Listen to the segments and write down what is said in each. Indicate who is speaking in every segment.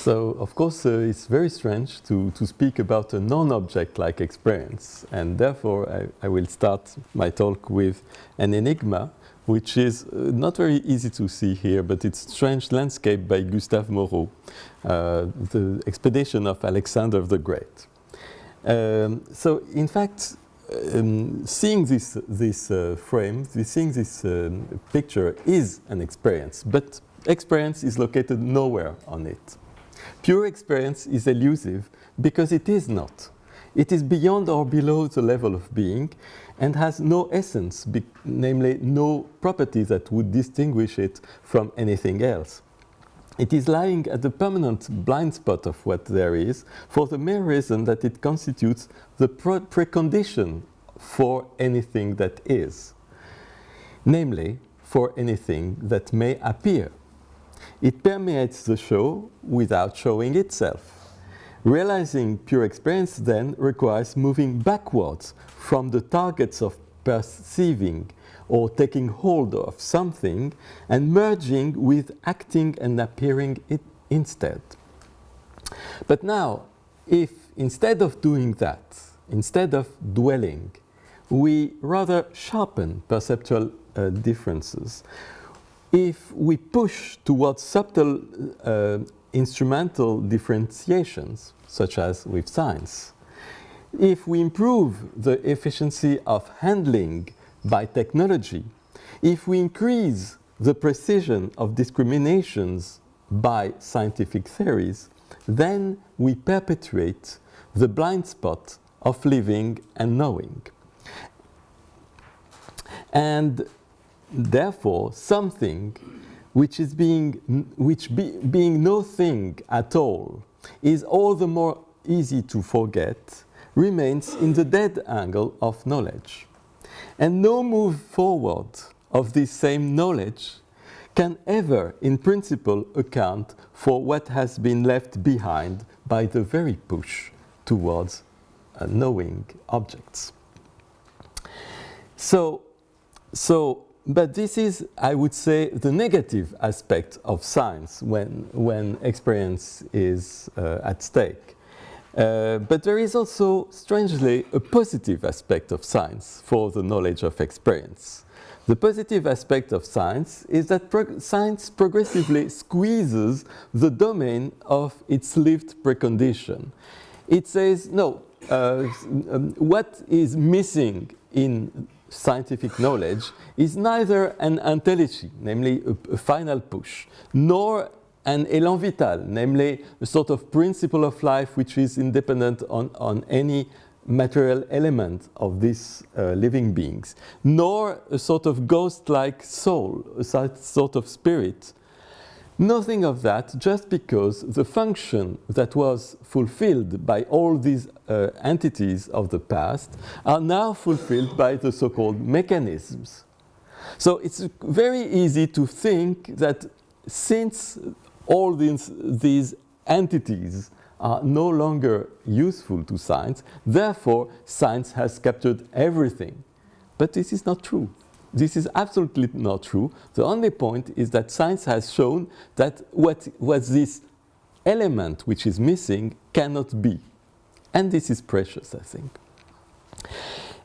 Speaker 1: So, of course, it's very strange to speak about a non-object-like experience, and therefore I will start my talk with an enigma, which is not very easy to see here, but it's Strange Landscape by Gustave Moreau, the expedition of Alexander the Great. So, in fact, seeing this frame, seeing this picture is an experience, but experience is located nowhere on it. Pure experience is elusive because it is not. It is beyond or below the level of being and has no essence, namely no property that would distinguish it from anything else. It is lying at the permanent blind spot of what there is for the mere reason that it constitutes the precondition for anything that is, namely for anything that may appear. It permeates the show without showing itself. Realizing pure experience then requires moving backwards from the targets of perceiving or taking hold of something and merging with acting and appearing it instead. But now, if instead of doing that, instead of dwelling, we rather sharpen perceptual differences, if we push towards subtle instrumental differentiations, such as with science, if we improve the efficiency of handling by technology, if we increase the precision of discriminations by scientific theories, then we perpetuate the blind spot of living and knowing. And therefore, something which is being no thing at all is all the more easy to forget, remains in the dead angle of knowledge. And no move forward of this same knowledge can ever, in principle, account for what has been left behind by the very push towards knowing objects. But this is, I would say, the negative aspect of science when experience is at stake. But there is also, strangely, a positive aspect of science for the knowledge of experience. The positive aspect of science is that science progressively squeezes the domain of its lived precondition. It says, no, what is missing in scientific knowledge is neither an ontology, namely a final push, nor an élan vital, namely a sort of principle of life which is independent on any material element of these living beings, nor a sort of ghost-like soul, a sort of spirit. Nothing of that, just because the function that was fulfilled by all these entities of the past are now fulfilled by the so-called mechanisms. So it's very easy to think that since all these entities are no longer useful to science, therefore science has captured everything. But this is not true. This is absolutely not true. The only point is that science has shown that what this element which is missing cannot be. And this is precious, I think.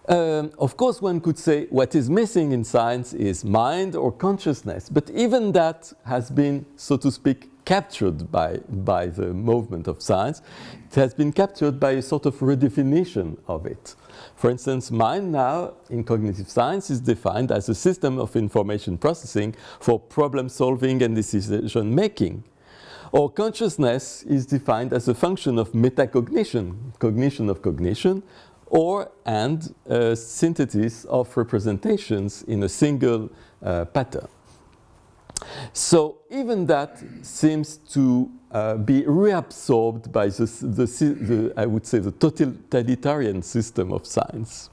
Speaker 1: Of course, one could say what is missing in science is mind or consciousness, but even that has been, so to speak, captured by the movement of science. It has been captured by a sort of redefinition of it. For instance, mind now in cognitive science is defined as a system of information processing for problem solving and decision making. Or consciousness is defined as a function of metacognition, cognition of cognition, and synthesis of representations in a single pattern. So even that seems to be reabsorbed by I would say, the totalitarian system of science.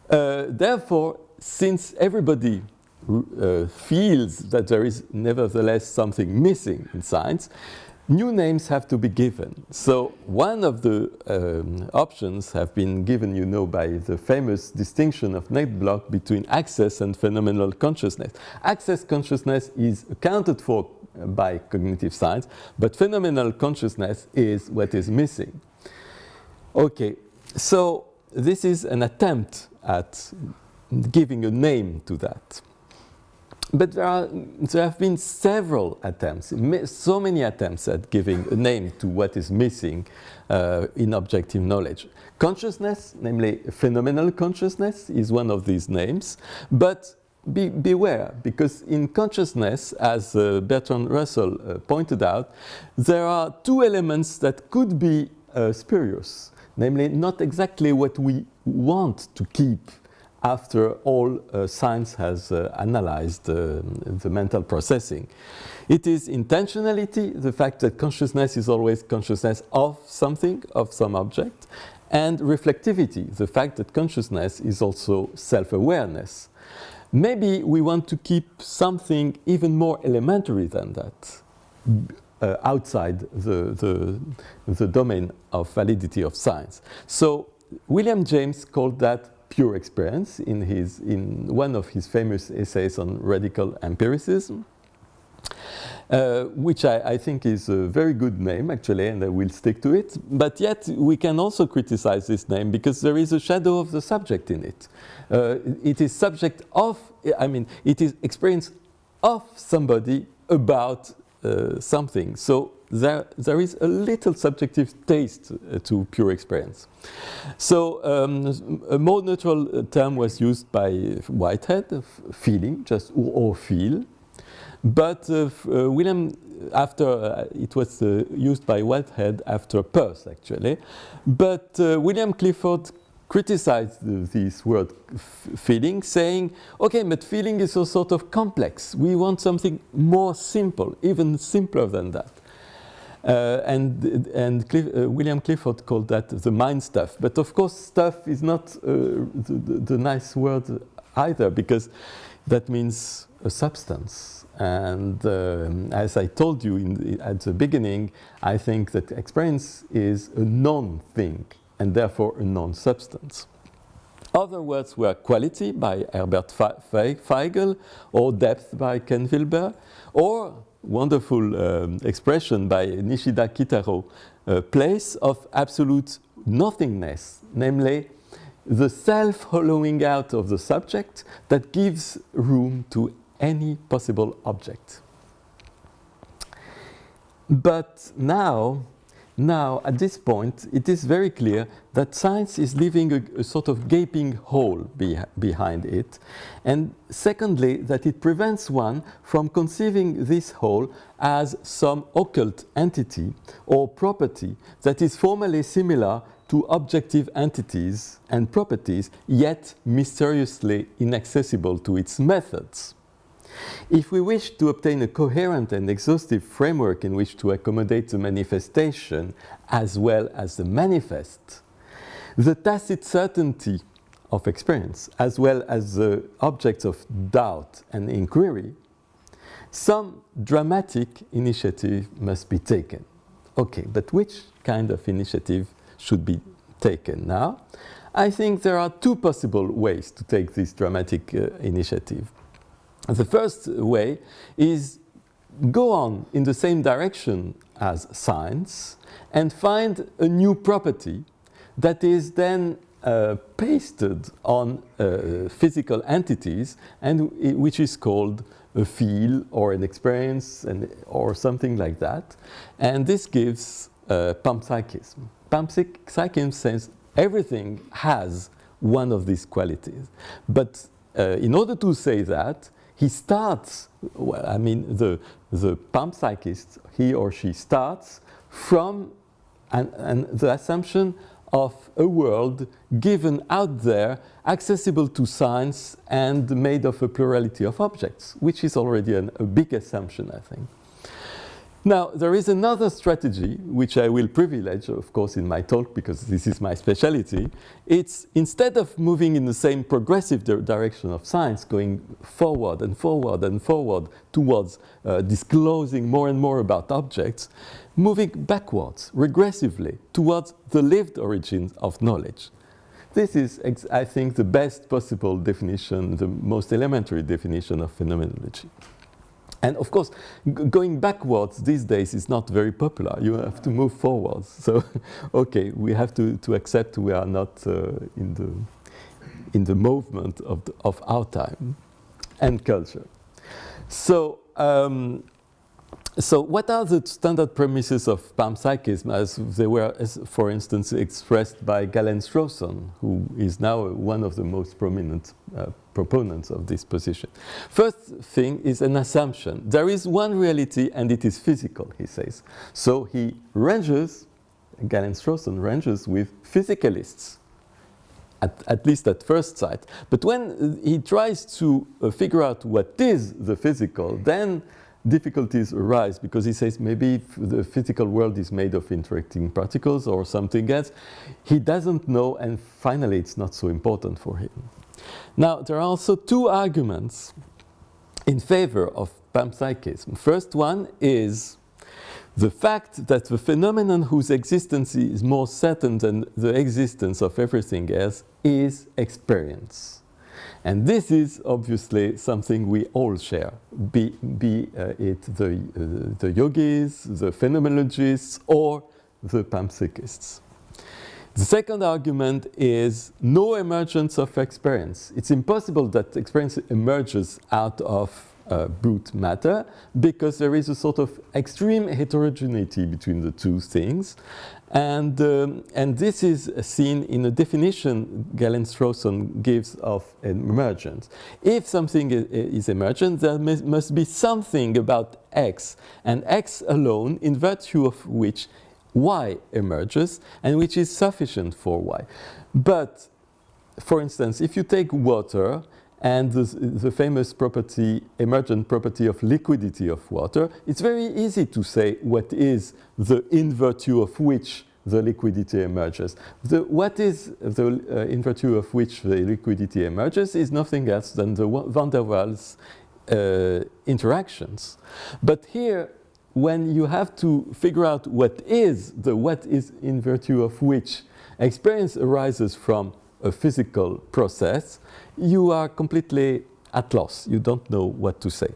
Speaker 1: Therefore, since everybody feels that there is nevertheless something missing in science, new names have to be given. So one of the options have been given, you know, by the famous distinction of Nate-Block between access and phenomenal consciousness. Access consciousness is accounted for by cognitive science, but phenomenal consciousness is what is missing. Okay, so this is an attempt at giving a name to that. But there have been several attempts, so many attempts at giving a name to what is missing in objective knowledge. Consciousness, namely phenomenal consciousness, is one of these names, but beware, because in consciousness, as Bertrand Russell pointed out, there are two elements that could be spurious, namely not exactly what we want to keep after all science has analyzed the mental processing. It is intentionality, the fact that consciousness is always consciousness of something, of some object, and reflectivity, the fact that consciousness is also self-awareness. Maybe we want to keep something even more elementary than that, outside the domain of validity of science. So William James called that pure experience in one of his famous essays on radical empiricism, which I think is a very good name actually, and I will stick to it. But yet we can also criticize this name because there is a shadow of the subject in it. It is subject of, it is experience of somebody about something. So there is a little subjective taste to pure experience. So a more neutral term was used by Whitehead, feeling, just or feel. But William, after it was used by Whitehead after Peirce, actually. But William Clifford criticized this word feeling, saying, okay, but feeling is a sort of complex. We want something more simple, even simpler than that. William Clifford called that the mind stuff. But of course, stuff is not the nice word either, because that means a substance. And as I told you at the beginning, I think that experience is a non-thing, and therefore a non-substance. Other words were quality by Herbert Feigl, or depth by Ken Wilber, or wonderful expression by Nishida Kitaro, place of absolute nothingness, namely the self-hollowing out of the subject that gives room to any possible object. But now at this point, it is very clear that science is leaving a sort of gaping hole behind it. And secondly, that it prevents one from conceiving this hole as some occult entity or property that is formally similar to objective entities and properties, yet mysteriously inaccessible to its methods. If we wish to obtain a coherent and exhaustive framework in which to accommodate the manifestation as well as the manifest, the tacit certainty of experience as well as the objects of doubt and inquiry, some dramatic initiative must be taken. Okay, but which kind of initiative should be taken now? I think there are two possible ways to take this dramatic initiative. The first way is go on in the same direction as science and find a new property that is then pasted on physical entities, and which is called a feel or an experience or something like that. And this gives panpsychism. Panpsychism says everything has one of these qualities. But in order to say that, he starts, the panpsychist, he or she starts from the assumption of a world given out there, accessible to science and made of a plurality of objects, which is already a big assumption, I think. Now, there is another strategy, which I will privilege, of course, in my talk, because this is my specialty. It's instead of moving in the same progressive direction of science, going forward and forward and forward towards disclosing more and more about objects, moving backwards, regressively, towards the lived origins of knowledge. This is, I think, the best possible definition, the most elementary definition of phenomenology. And of course, going backwards these days is not very popular. You have to move forwards. So, okay, we have to accept we are not in the movement of our time and culture. So, so what are the standard premises of panpsychism as they were, for instance, expressed by Galen Strawson, who is now one of the most prominent proponents of this position? First thing is an assumption. There is one reality and it is physical, he says. So he ranges, Galen Strawson ranges with physicalists, at least at first sight. But when he tries to figure out what is the physical, then difficulties arise, because he says maybe the physical world is made of interacting particles or something else. He doesn't know, and finally it's not so important for him. Now, there are also two arguments in favor of panpsychism. First one is the fact that the phenomenon whose existence is more certain than the existence of everything else is experience. And this is obviously something we all share, be it the yogis, the phenomenologists, or the panpsychists. The second argument is no emergence of experience. It's impossible that experience emerges out of brute matter, because there is a sort of extreme heterogeneity between the two things. And this is seen in a definition Galen Strawson gives of emergence. If something is emergent, there must be something about X, and X alone, in virtue of which Y emerges, and which is sufficient for Y. But, for instance, if you take water, and the famous property, emergent property of liquidity of water, it's very easy to say what is the in virtue of which the liquidity emerges. What is the in virtue of which the liquidity emerges is nothing else than the van der Waals interactions. But here, when you have to figure out what is in virtue of which experience arises from a physical process, you are completely at loss. You don't know what to say.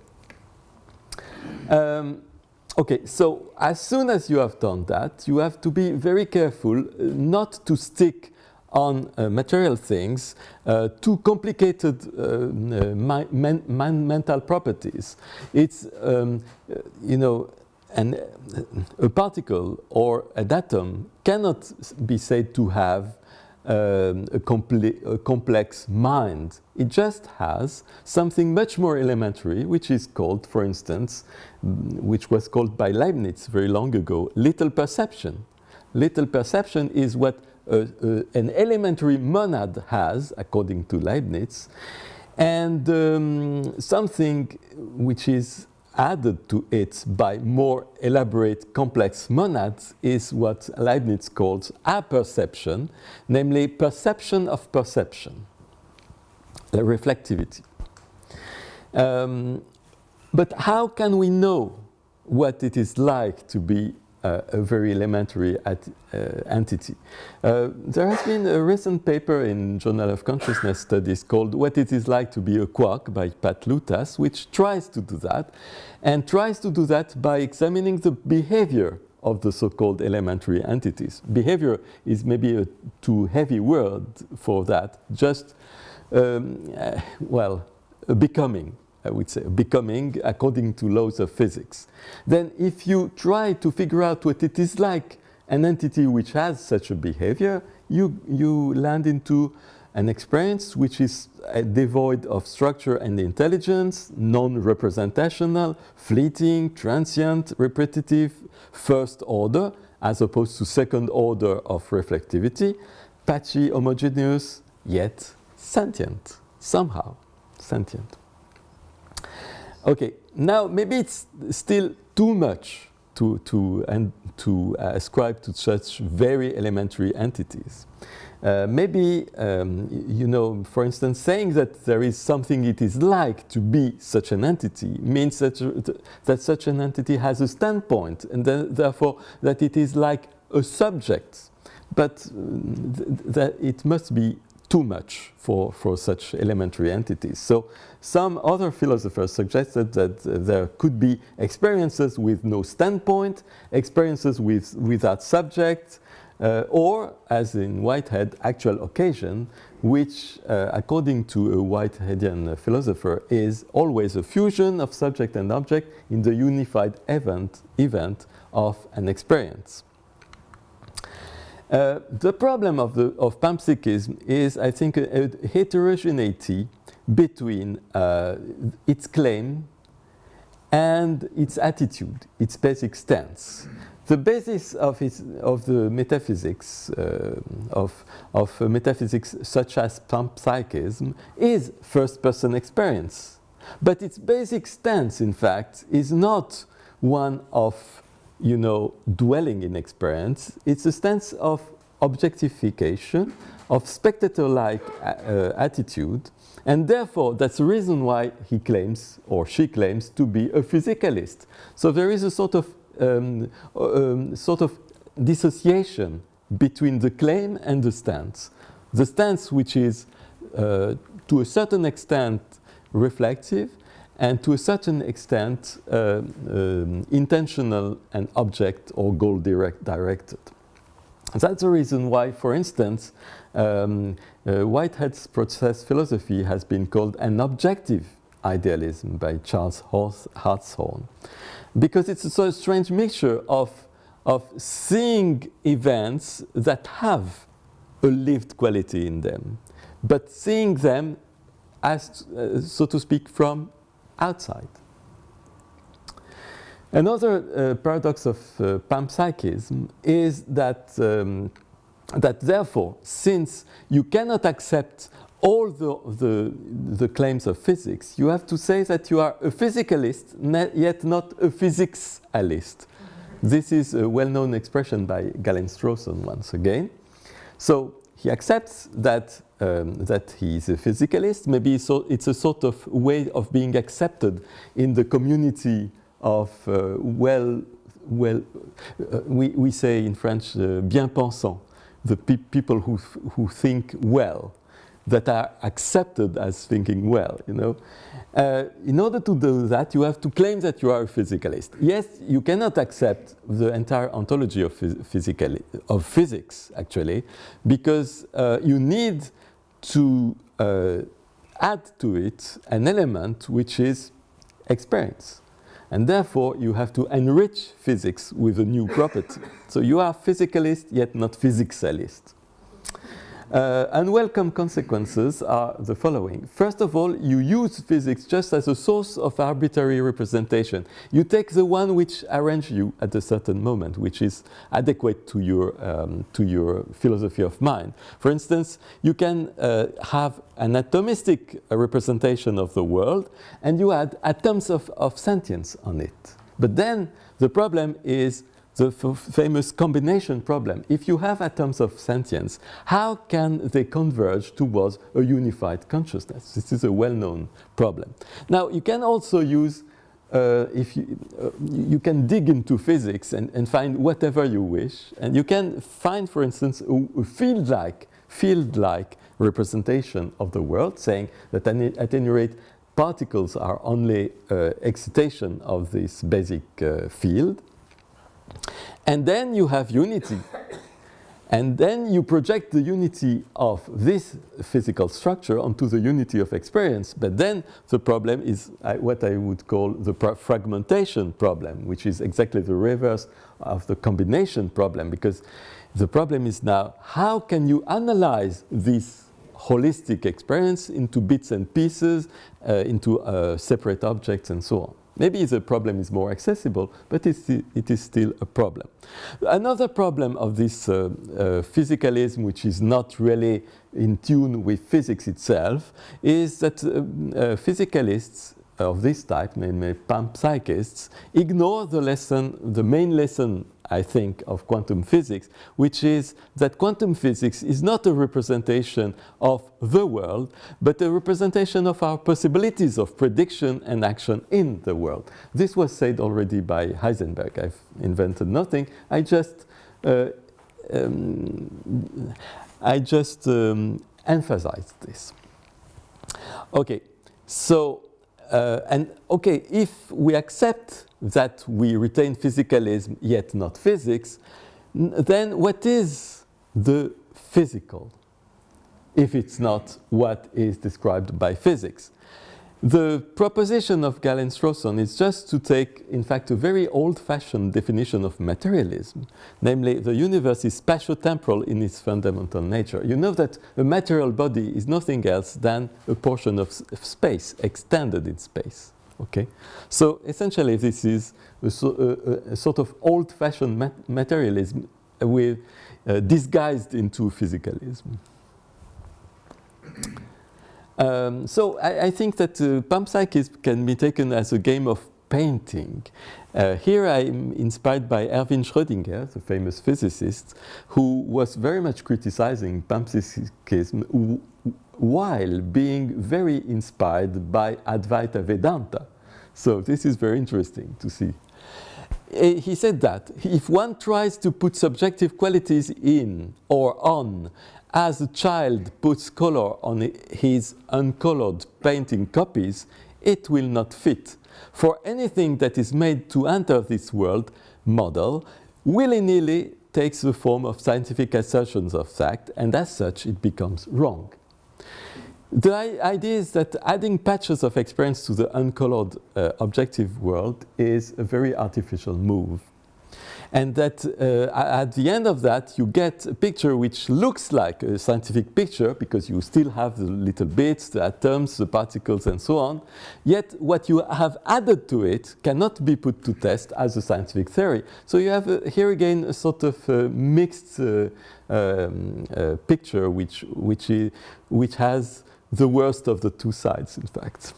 Speaker 1: Okay, so as soon as you have done that, you have to be very careful not to stick on material things, too complicated mental properties. It's, you know, a particle or an atom cannot be said to have a complex mind. It just has something much more elementary, which is called, for instance, which was called by Leibniz very long ago, little perception. Little perception is what an elementary monad has, according to Leibniz, and something which is added to it by more elaborate complex monads is what Leibniz calls apperception, namely perception of perception, reflectivity. But how can we know what it is like to be a very elementary entity? There has been a recent paper in Journal of Consciousness Studies called What It Is Like to Be a Quark by Pat Lutas, which tries to do that, and tries to do that by examining the behavior of the so-called elementary entities. Behavior is maybe a too heavy word for that, just, well, a becoming. I would say, becoming according to laws of physics. Then if you try to figure out what it is like an entity which has such a behavior, you land into an experience which is devoid of structure and intelligence, non-representational, fleeting, transient, repetitive, first order, as opposed to second order of reflectivity, patchy, homogeneous, yet sentient, somehow sentient. Okay, now maybe it's still too much to ascribe to such very elementary entities. Maybe, you know, for instance, saying that there is something it is like to be such an entity means that such an entity has a standpoint, and therefore that it is like a subject. But that it must be too much for such elementary entities. So some other philosophers suggested that there could be experiences with no standpoint, experiences without subject, or, as in Whitehead, actual occasion, which, according to a Whiteheadian philosopher, is always a fusion of subject and object in the unified event of an experience. The problem of panpsychism is, I think, a heterogeneity between its claim and its attitude, its basic stance. The basis of the metaphysics of metaphysics such as panpsychism is first-person experience, but its basic stance, in fact, is not one of dwelling in experience. It's a stance of objectification, of spectator-like attitude, and therefore that's the reason why he claims or she claims to be a physicalist. So there is a sort of dissociation between the claim and the stance. The stance, which is to a certain extent reflective, and to a certain extent intentional and object or goal directed. That's the reason why, for instance, Whitehead's process philosophy has been called an objective idealism by Charles Husserl, because it's a sort of strange mixture of seeing events that have a lived quality in them, but seeing them as, so to speak, from outside. Another paradox of panpsychism is that therefore, since you cannot accept all the claims of physics, you have to say that you are a physicalist, yet not a physicsalist. This is a well-known expression by Galen Strawson once again. So he accepts that he is a physicalist. Maybe it's a sort of way of being accepted in the community of we say in French bien pensants, the people who think well, that are accepted as thinking well. In order to do that, you have to claim that you are a physicalist. Yes, you cannot accept the entire ontology of physics, actually, because you need to add to it an element which is experience. And therefore, you have to enrich physics with a new property. So you are physicalist, yet not physicsalist. Unwelcome consequences are the following. First of all, you use physics just as a source of arbitrary representation. You take the one which arranges you at a certain moment, which is adequate to your philosophy of mind. For instance, you can have an atomistic representation of the world, and you add atoms of sentience on it. But then the problem is the famous combination problem. If you have atoms of sentience, how can they converge towards a unified consciousness? This is a well-known problem. Now, you can also use, you can dig into physics and find whatever you wish, and you can find, for instance, a field-like representation of the world, saying that at any rate, particles are only excitation of this basic field. And then you have unity. And then you project the unity of this physical structure onto the unity of experience. But then the problem is what I would call the fragmentation problem, which is exactly the reverse of the combination problem. Because the problem is now, how can you analyze this holistic experience into bits and pieces, into separate objects and so on? Maybe the problem is more accessible, but it is still a problem. Another problem of this physicalism, which is not really in tune with physics itself, is that physicalists of this type, namely panpsychists, ignore the main lesson, I think, of quantum physics, which is that quantum physics is not a representation of the world, but a representation of our possibilities of prediction and action in the world. This was said already by Heisenberg. I've invented nothing. I just emphasized this. Okay, so, if we accept that we retain physicalism yet not physics, then what is the physical, if it's not what is described by physics? The proposition of Galen Strawson is just to take, in fact, a very old-fashioned definition of materialism, namely the universe is spatio-temporal in its fundamental nature. You know that a material body is nothing else than a portion of space, extended in space. Okay? So essentially this is a sort of old-fashioned materialism with, disguised into physicalism. So I think that panpsychism can be taken as a game of painting. Here I'm inspired by Erwin Schrödinger, the famous physicist, who was very much criticizing panpsychism while being very inspired by Advaita Vedanta. So this is very interesting to see. He said that if one tries to put subjective qualities in or on as a child puts color on his uncolored painting copies, it will not fit. For anything that is made to enter this world model willy-nilly takes the form of scientific assertions of fact, and as such it becomes wrong. The idea is that adding patches of experience to the uncolored objective world is a very artificial move. And that at the end of that, you get a picture which looks like a scientific picture because you still have the little bits, the atoms, the particles, and so on. Yet what you have added to it cannot be put to test as a scientific theory. So you have here again a sort of mixed picture which has the worst of the two sides, in fact.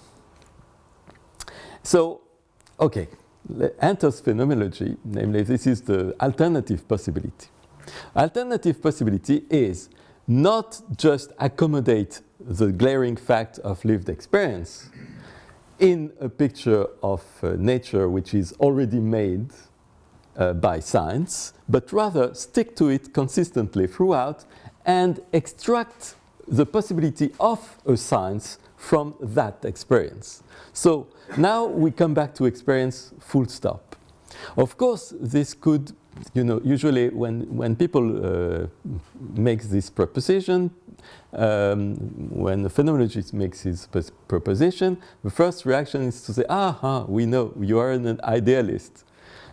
Speaker 1: So, okay. Enters phenomenology, namely this is the alternative possibility. Alternative possibility is not just accommodate the glaring fact of lived experience in a picture of nature which is already made by science, but rather stick to it consistently throughout and extract the possibility of a science from that experience. So now we come back to experience full stop. Of course, this could, usually when people make this proposition, when the phenomenologist makes his proposition, the first reaction is to say, we know, you are an idealist.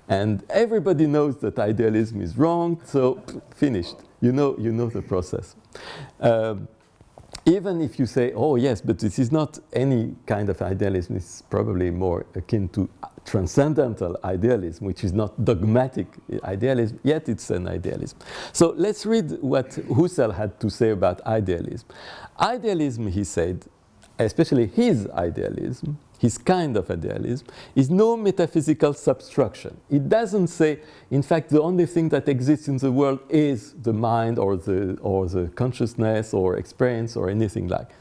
Speaker 1: And everybody knows that idealism is wrong, so finished. You know the process. Even if you say, oh yes, but this is not any kind of idealism, it's probably more akin to transcendental idealism, which is not dogmatic idealism, yet it's an idealism. So let's read what Husserl had to say about idealism. Idealism, he said, especially his idealism, his kind of idealism, is no metaphysical substruction. It doesn't say, in fact, the only thing that exists in the world is the mind or the consciousness or experience or anything like that.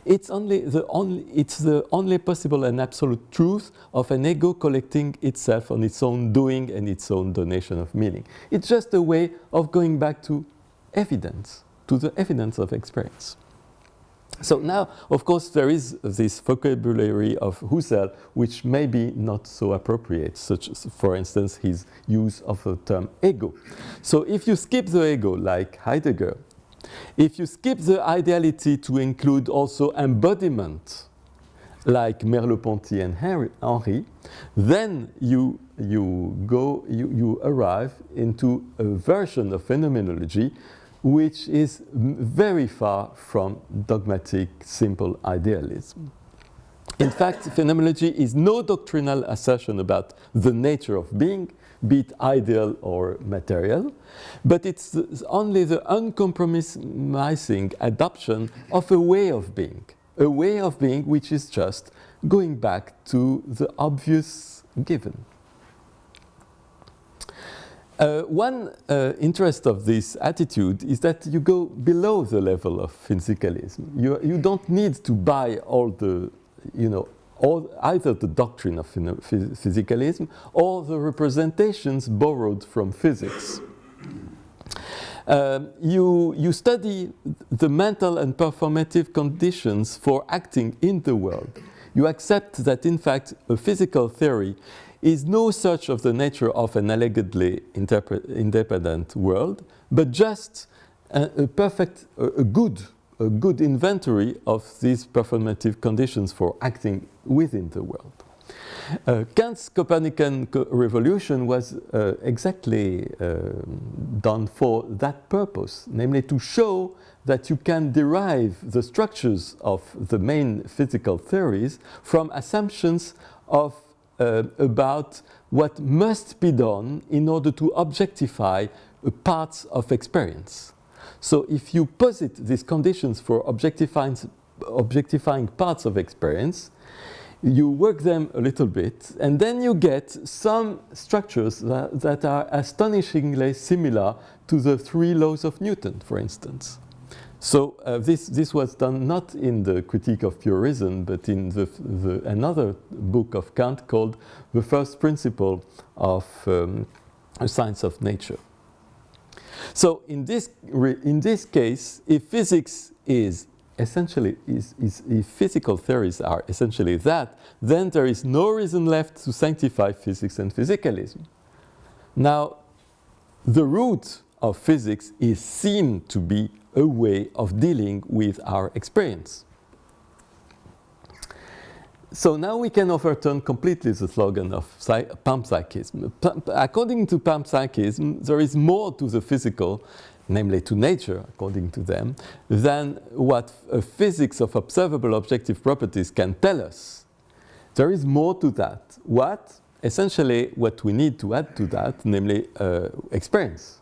Speaker 1: It's the only possible and absolute truth of an ego collecting itself on its own doing and its own donation of meaning. It's just a way of going back to evidence, to the evidence of experience. So now, of course, there is this vocabulary of Husserl which may be not so appropriate, such as, for instance, his use of the term ego. So if you skip the ego, like Heidegger, if you skip the ideality to include also embodiment, like Merleau-Ponty and Henry, then you arrive into a version of phenomenology which is very far from dogmatic, simple idealism. In fact, phenomenology is no doctrinal assertion about the nature of being, be it ideal or material, but it's only the uncompromising adoption of a way of being which is just going back to the obvious given. One interest of this attitude is that you go below the level of physicalism. You don't need to buy all the, either the doctrine of physicalism or the representations borrowed from physics. You study the mental and performative conditions for acting in the world. You accept that, in fact, a physical theory is no such of the nature of an allegedly independent world, but just a good inventory of these performative conditions for acting within the world. Kant's Copernican revolution was exactly done for that purpose, namely to show that you can derive the structures of the main physical theories from assumptions of about what must be done in order to objectify parts of experience. So if you posit these conditions for objectifying parts of experience, you work them a little bit, and then you get some structures that are astonishingly similar to the 3 laws of Newton, for instance. So this was done not in the Critique of Pure Reason, but in another book of Kant called The First Principle of a Science of Nature. So in this case, if physics is essentially, if physical theories are essentially that, then there is no reason left to sanctify physics and physicalism. Now, the root of physics is seen to be a way of dealing with our experience. So now we can overturn completely the slogan of panpsychism. According to panpsychism, there is more to the physical, namely to nature, according to them, than what a physics of observable objective properties can tell us. There is more to that. What? Essentially, what we need to add to that, namely experience.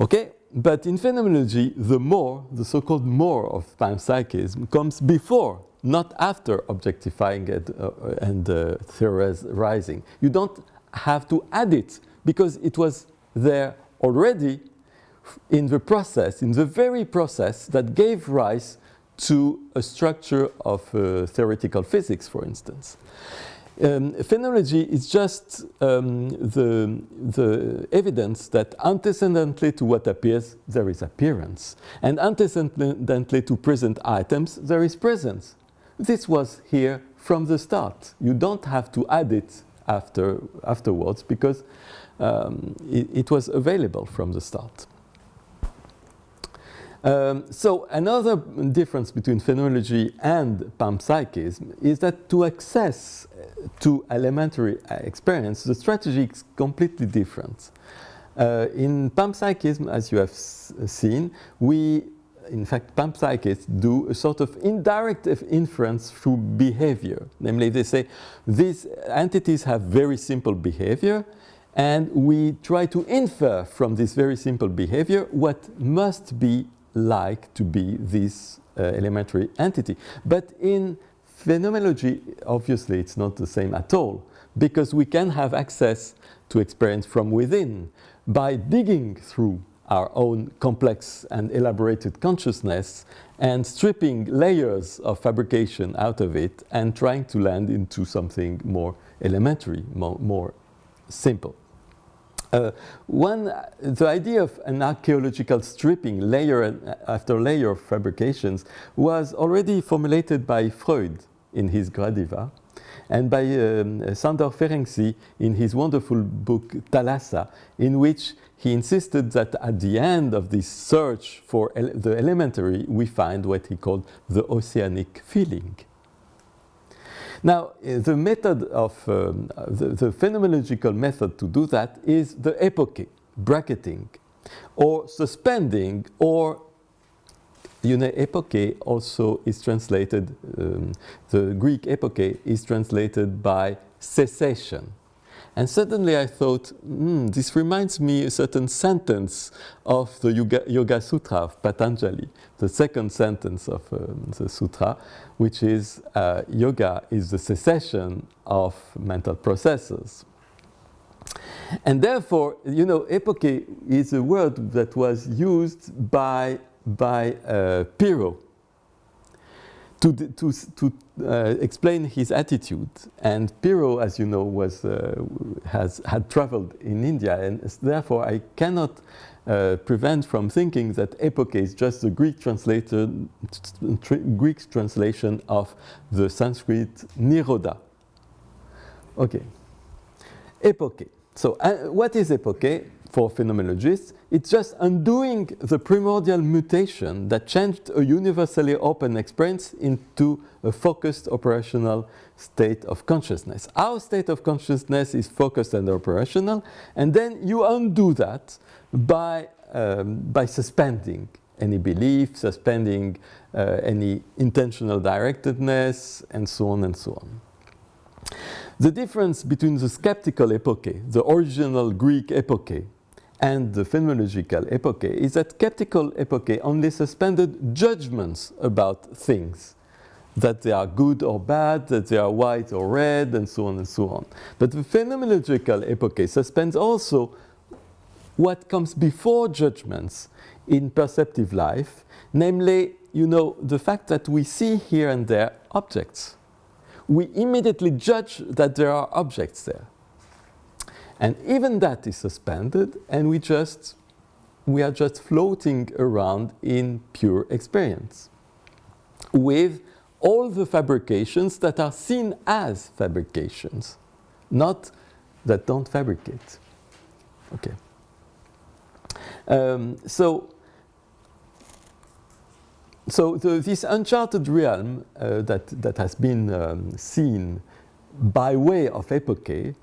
Speaker 1: Okay? But in phenomenology, the so-called more of panpsychism comes before, not after objectifying it and theorizing. You don't have to add it, because it was there already in the process, in the very process that gave rise to a structure of theoretical physics, for instance. Phenomenology is just the evidence that antecedently to what appears, there is appearance. And antecedently to present items, there is presence. This was here from the start. You don't have to add it afterwards, because it was available from the start. So another difference between phenomenology and panpsychism is that to access to elementary experience, the strategy is completely different. In panpsychism, as you have seen, in fact, panpsychists do a sort of indirect inference through behavior. Namely, they say these entities have very simple behavior, and we try to infer from this very simple behavior what must be like to be this elementary entity. But in phenomenology, obviously, it's not the same at all, because we can have access to experience from within by digging through our own complex and elaborated consciousness and stripping layers of fabrication out of it and trying to land into something more elementary, more simple. The idea of an archaeological stripping layer after layer of fabrications was already formulated by Freud in his Gradiva, and by Sándor Ferenczi in his wonderful book Thalassa, in which he insisted that at the end of this search for the elementary, we find what he called the oceanic feeling. Now, the method of the phenomenological method to do that is the epochè, bracketing, or suspending, or epochè also is translated. The Greek epochè is translated by cessation. And suddenly I thought, this reminds me a certain sentence of the Yoga Sutra of Patanjali, the second sentence of the sutra, which is yoga is the cessation of mental processes. And therefore, epochè is a word that was used by Pyrrho to explain his attitude. And Pirot, as you know, had traveled in India, and therefore I cannot prevent from thinking that epochè is just the Greek translation of the Sanskrit nirodha. Okay, epochè. So what is epochè for phenomenologists? It's just undoing the primordial mutation that changed a universally open experience into a focused operational state of consciousness. Our state of consciousness is focused and operational, and then you undo that by suspending any belief, suspending any intentional directedness, and so on and so on. The difference between the skeptical epochè, the original Greek epochè, and the phenomenological epochè is that skeptical epochè only suspended judgments about things, that they are good or bad, that they are white or red, and so on and so on. But the phenomenological epochè suspends also what comes before judgments in perceptive life, namely, the fact that we see here and there objects. We immediately judge that there are objects there. And even that is suspended, and we are just floating around in pure experience, with all the fabrications that are seen as fabrications, not that don't fabricate. Okay. This uncharted realm that has been seen by way of epochè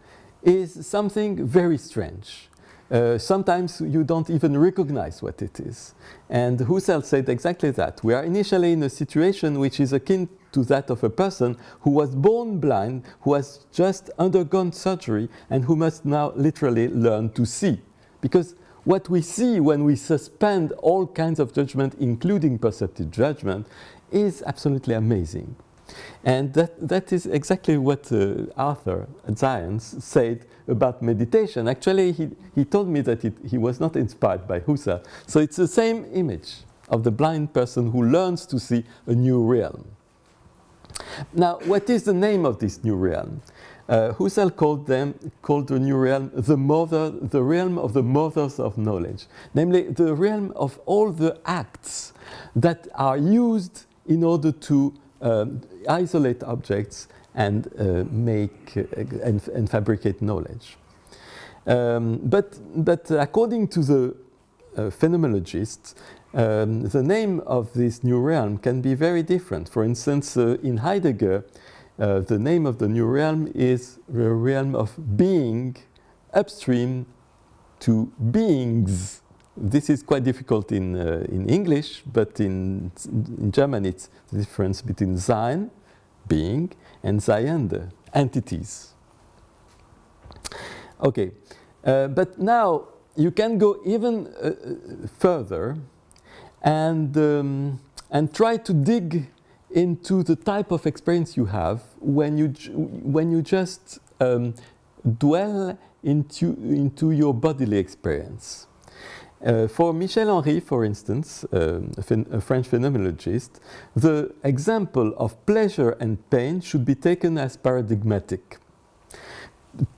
Speaker 1: is something very strange. Sometimes you don't even recognize what it is. And Husserl said exactly that. We are initially in a situation which is akin to that of a person who was born blind, who has just undergone surgery, and who must now literally learn to see. Because what we see when we suspend all kinds of judgment, including perceptive judgment, is absolutely amazing. And that is exactly what Arthur Zions said about meditation. Actually, he told me that he was not inspired by Husserl. So it's the same image of the blind person who learns to see a new realm. Now, what is the name of this new realm? Husserl called the new realm the realm of the mothers of knowledge, namely the realm of all the acts that are used in order to isolate objects and make and fabricate knowledge. But according to the phenomenologists, the name of this new realm can be very different. For instance, in Heidegger, the name of the new realm is the realm of being upstream to beings. This is quite difficult in English, but in German it's the difference between Sein, being, and Seiende, entities. Okay, but now you can go even further and try to dig into the type of experience you have when you just dwell into your bodily experience. For Michel Henry, for instance, a French phenomenologist, the example of pleasure and pain should be taken as paradigmatic.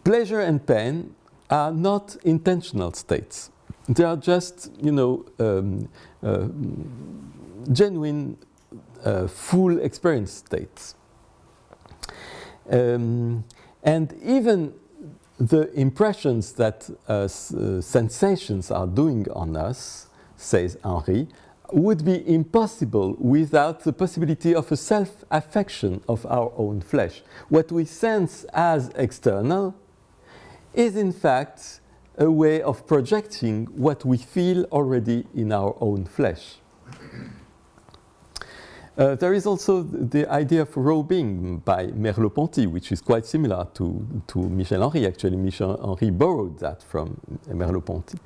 Speaker 1: Pleasure and pain are not intentional states. They are just, genuine, full experience states. And even the impressions that sensations are doing on us, says Henry, would be impossible without the possibility of a self-affection of our own flesh. What we sense as external is in fact a way of projecting what we feel already in our own flesh. There is also the idea of raw being by Merleau-Ponty, which is quite similar to Michel Henry. Actually, Michel Henry borrowed that from Merleau-Ponty.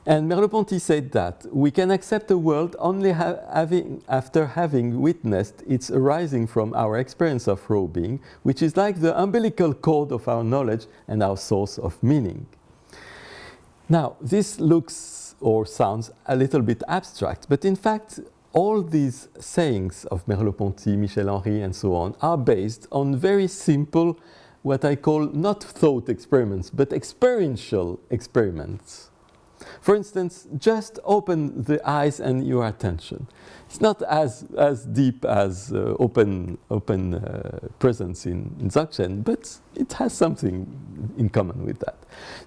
Speaker 1: And Merleau-Ponty said that we can accept the world only after having witnessed its arising from our experience of raw being, which is like the umbilical cord of our knowledge and our source of meaning. Now, this looks or sounds a little bit abstract, but in fact, all these sayings of Merleau-Ponty, Michel-Henry, and so on are based on very simple, what I call not thought experiments, but experiential experiments. For instance, just open the eyes and your attention. It's not as deep as open presence in Dzogchen, but it has something in common with that.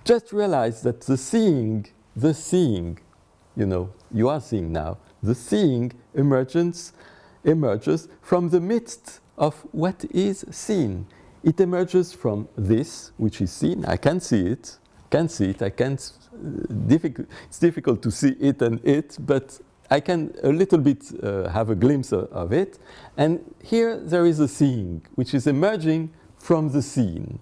Speaker 1: Just realize that the seeing, you are seeing now, the seeing emerges from the midst of what is seen. It emerges from this, which is seen. I can see it. It's difficult to see it and it, but I can a little bit have a glimpse of it. And here there is a seeing, which is emerging from the seen.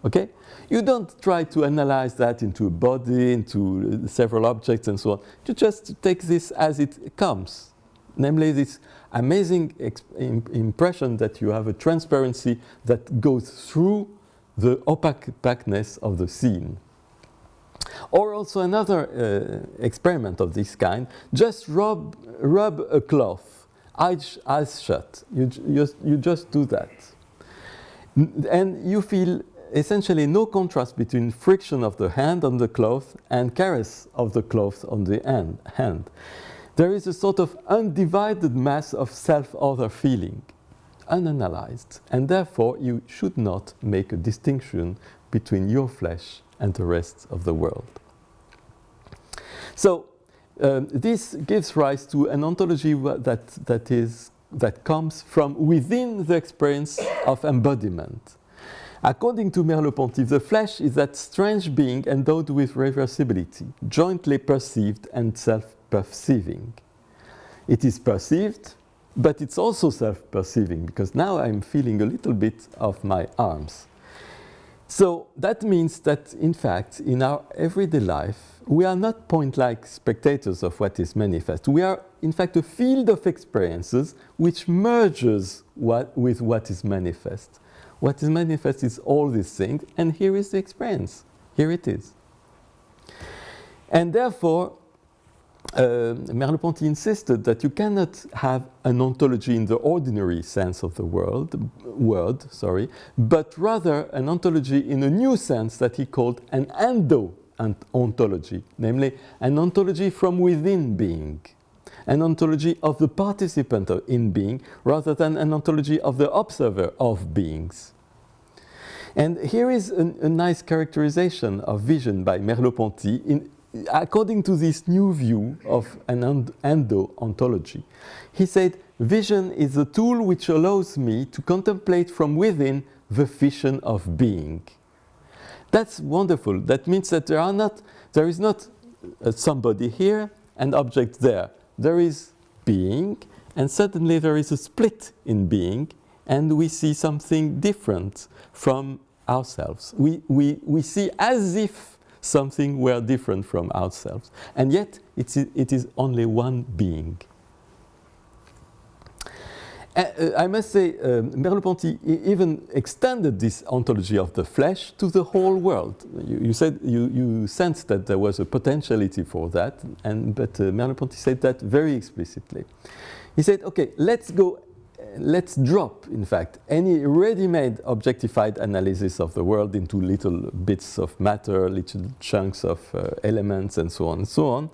Speaker 1: Okay? You don't try to analyze that into a body, into several objects and so on. You just take this as it comes. Namely, this amazing impression that you have a transparency that goes through the opaqueness of the scene. Or also another experiment of this kind, just rub a cloth, eyes shut. You just do that. And you feel essentially no contrast between friction of the hand on the cloth and caress of the cloth on the hand. There is a sort of undivided mass of self-other feeling, unanalyzed, and therefore you should not make a distinction between your flesh and the rest of the world. So this gives rise to an ontology that comes from within the experience of embodiment. According to Merleau-Ponty, the flesh is that strange being endowed with reversibility, jointly perceived and self-perceiving. It is perceived, but it's also self-perceiving, because now I'm feeling a little bit of my arms. So that means that, in fact, in our everyday life, we are not point-like spectators of what is manifest. We are, in fact, a field of experiences which merges with what is manifest. What is manifest is all these things, and here is the experience. Here it is. And therefore, Merleau-Ponty insisted that you cannot have an ontology in the ordinary sense of the word, but rather an ontology in a new sense that he called an endo-ontology, namely an ontology from within being, an ontology of the participant in being, rather than an ontology of the observer of beings. And here is a nice characterization of vision by Merleau-Ponty according to this new view of an endo-ontology. He said, vision is a tool which allows me to contemplate from within the fission of being. That's wonderful. That means that there is not somebody here and object there. There is being, and suddenly there is a split in being, and we see something different from ourselves. We see as if something were different from ourselves, and yet it is only one being. I must say, Merleau-Ponty even extended this ontology of the flesh to the whole world. You said you sensed that there was a potentiality for that, but Merleau-Ponty said that very explicitly. He said, okay, let's drop, in fact, any ready-made objectified analysis of the world into little bits of matter, little chunks of elements, and so on and so on.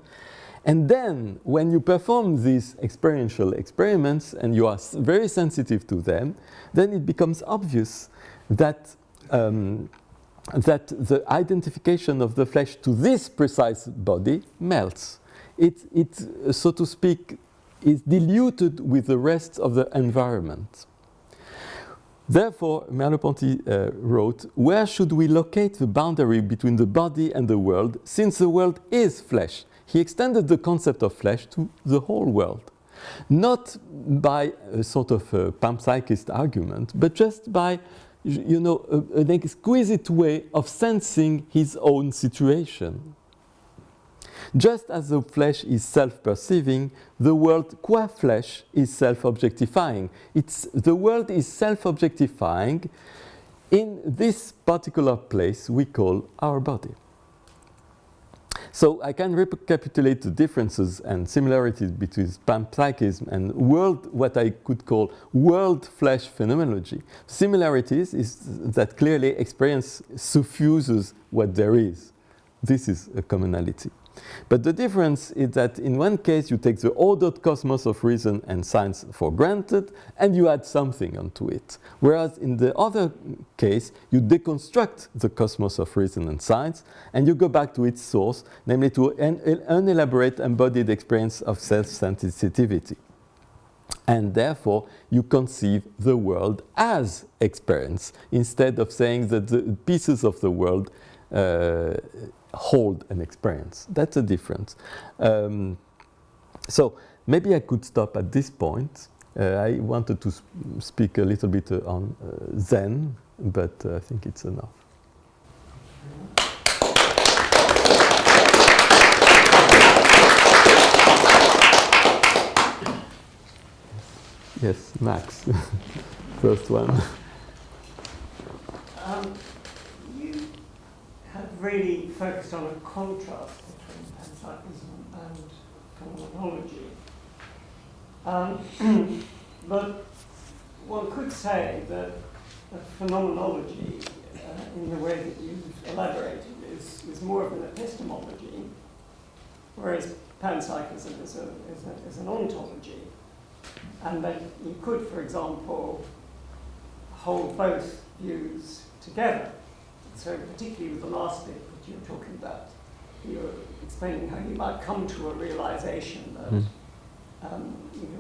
Speaker 1: And then, when you perform these experiential experiments and you are very sensitive to them, then it becomes obvious that the identification of the flesh to this precise body melts. It so to speak, is diluted with the rest of the environment. Therefore, Merleau-Ponty wrote, where should we locate the boundary between the body and the world, since the world is flesh? He extended the concept of flesh to the whole world. Not by a sort of panpsychist argument, but just by, an exquisite way of sensing his own situation. Just as the flesh is self-perceiving, the world qua flesh is self-objectifying. The world is self-objectifying in this particular place we call our body. So I can recapitulate the differences and similarities between panpsychism and what I could call world-flesh phenomenology. Similarities is that clearly experience suffuses what there is. This is a commonality. But the difference is that in one case you take the ordered cosmos of reason and science for granted and you add something onto it. Whereas in the other case you deconstruct the cosmos of reason and science and you go back to its source, namely to an unelaborate embodied experience of self-sensitivity. And therefore you conceive the world as experience instead of saying that the pieces of the world hold an experience. That's a difference. So maybe I could stop at this point. I wanted to speak a little bit on Zen, but I think it's enough. Yes, Max, first one.
Speaker 2: You have really focused on a contrast between panpsychism and phenomenology. But one could say that phenomenology, in the way that you've elaborated, is more of an epistemology, whereas panpsychism is an ontology. And that you could, for example, hold both views together. So particularly with the last bit that you were talking about, you were explaining how you might come to a realization that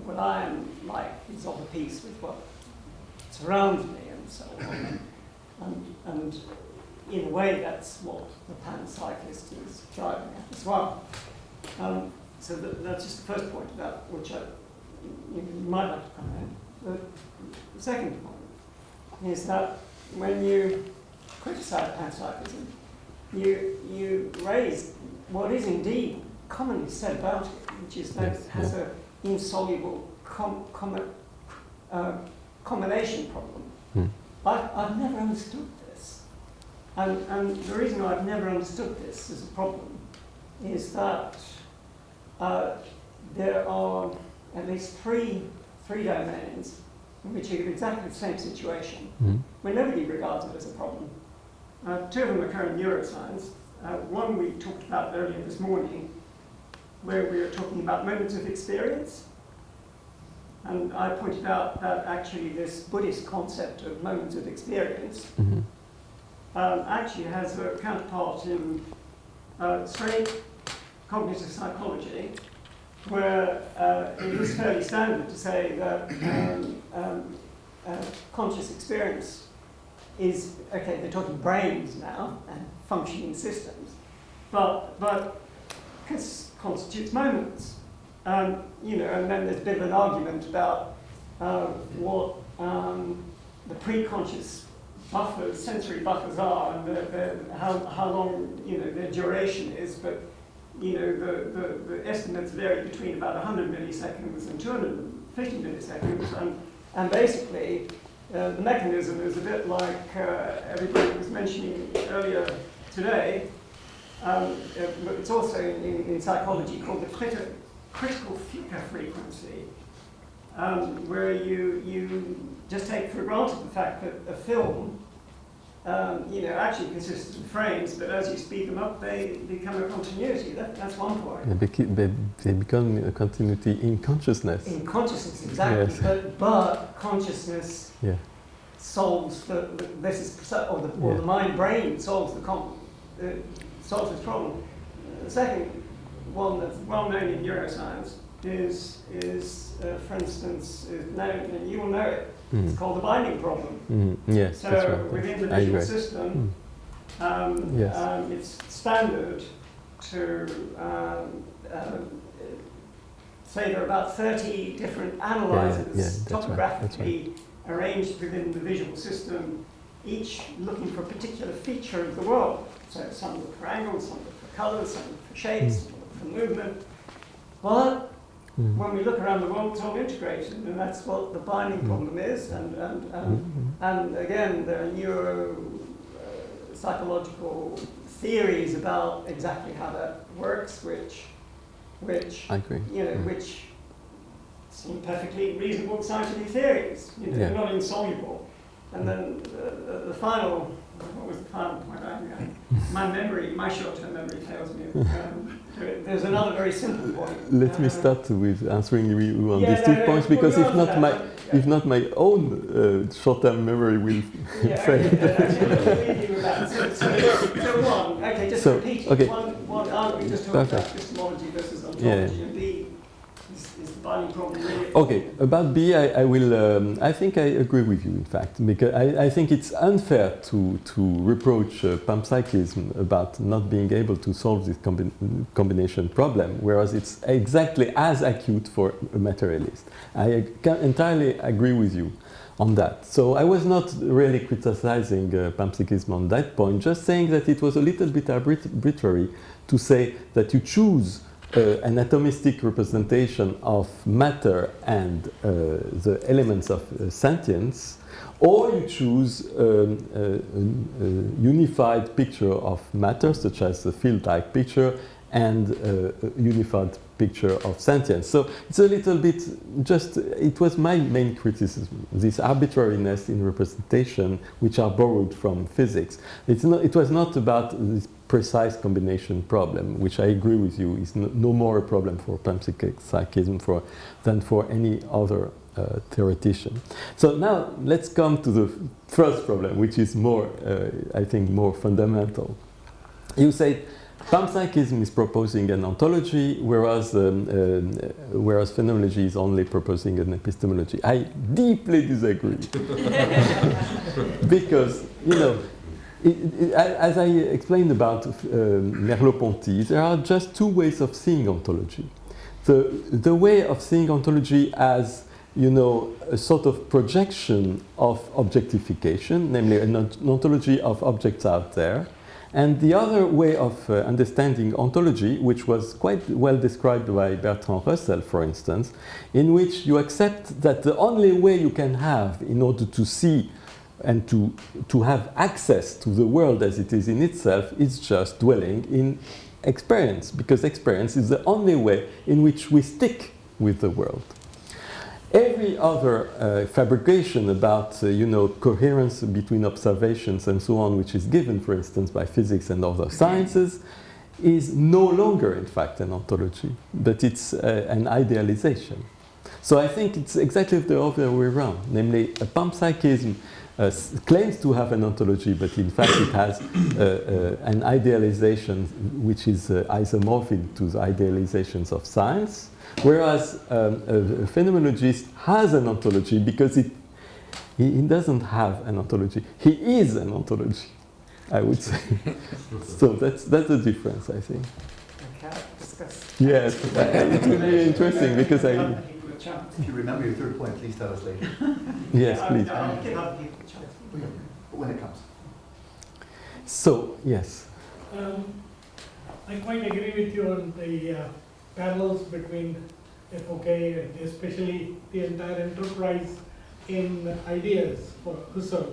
Speaker 2: what I am like is of a piece with what surrounds me and so on. And in a way that's what the panpsychist is driving at as well. So that's just the first point about which you might like to comment. The second point is that when you criticize panpsychism, you raise what is indeed commonly said about it, which is that it has an insoluble combination problem. I've never understood this. And the reason I've never understood this as a problem is that there are at least three domains in which you have exactly the same situation, where nobody regards it as a problem. Two of them occur in neuroscience. One we talked about earlier this morning, where we were talking about moments of experience. And I pointed out that actually this Buddhist concept of moments of experience actually has a counterpart in straight cognitive psychology, where it is fairly standard to say that conscious experience is, okay, they're talking brains now and functioning systems, but constitutes moments. And then there's a bit of an argument about what the pre-conscious buffers, sensory buffers are, and how long their duration is, but the estimates vary between about 100 milliseconds and 250 milliseconds, and basically the mechanism is a bit like everybody was mentioning earlier today. But it's also in psychology called the critical flicker frequency, where you just take for granted the fact that a film actually consists of frames, but as you speed them up, they become a continuity. That's one point.
Speaker 1: They become a continuity in consciousness.
Speaker 2: In consciousness, exactly. Yes. But consciousness solves the mind-brain solves solves this problem. The second one that's well known in neuroscience is for instance, is known, and you will know it. It's called the binding problem.
Speaker 1: Yes,
Speaker 2: so
Speaker 1: that's right.
Speaker 2: within the visual system, it's standard to say there are about 30 different analyzers topographically arranged within the visual system, each looking for a particular feature of the world. So some look for angles, some look for colors, some look for shapes, some look for movement. But when we look around the world, it's all integrated, and that's what the binding problem is. And again, there are psychological theories about exactly how that works, which
Speaker 1: I agree.
Speaker 2: which seem perfectly reasonable scientific theories. They're not insoluble. And then the final, what was the final point? My short-term memory fails me. There's another very simple point.
Speaker 1: Let me start with answering you on these 2 points, because if not, my own short-term memory will fail.
Speaker 2: So one, okay, just repeat.
Speaker 1: Okay.
Speaker 2: One, aren't we just talking about epistemology versus ontology, and B, is the binding problem really?
Speaker 1: Okay, about B, I think I agree with you, in fact, because I think it's unfair to reproach panpsychism about not being able to solve this combination problem, whereas it's exactly as acute for a materialist. I entirely agree with you on that. So I was not really criticizing panpsychism on that point, just saying that it was a little bit arbitrary to say that you choose an atomistic representation of matter and the elements of sentience, or you choose a unified picture of matter, such as the field-like picture, and a unified picture of sentience. So it's a little bit it was my main criticism, this arbitrariness in representation, which are borrowed from physics. It was not about this precise combination problem, which I agree with you is no more a problem for panpsychism than for any other theoretician. So now let's come to the first problem, which is more, I think, more fundamental. You say panpsychism is proposing an ontology, whereas phenomenology is only proposing an epistemology. I deeply disagree. Because, as I explained about Merleau-Ponty, there are just 2 ways of seeing ontology. The way of seeing ontology as, a sort of projection of objectification, namely an ontology of objects out there. And the other way of understanding ontology, which was quite well described by Bertrand Russell, for instance, in which you accept that the only way you can have in order to see and to have access to the world as it is in itself is just dwelling in experience, because experience is the only way in which we stick with the world. Every other fabrication about, coherence between observations and so on, which is given, for instance, by physics and other sciences, is no longer, in fact, an ontology, but it's an idealization. So I think it's exactly the other way around, namely, a panpsychism claims to have an ontology, but in fact it has an idealization which is isomorphic to the idealizations of science. Whereas a phenomenologist has an ontology because he doesn't have an ontology. He is an ontology, I would say. So that's the difference, I think.
Speaker 2: Okay, discuss.
Speaker 1: Yes, it's really interesting because
Speaker 3: If you remember your 3rd point, please tell us later.
Speaker 1: Yes, please.
Speaker 2: I'll give other people a chance.
Speaker 3: When it comes.
Speaker 1: So, yes.
Speaker 4: I quite agree with you on the parallels between epochè and especially the entire enterprise in ideas for Husserl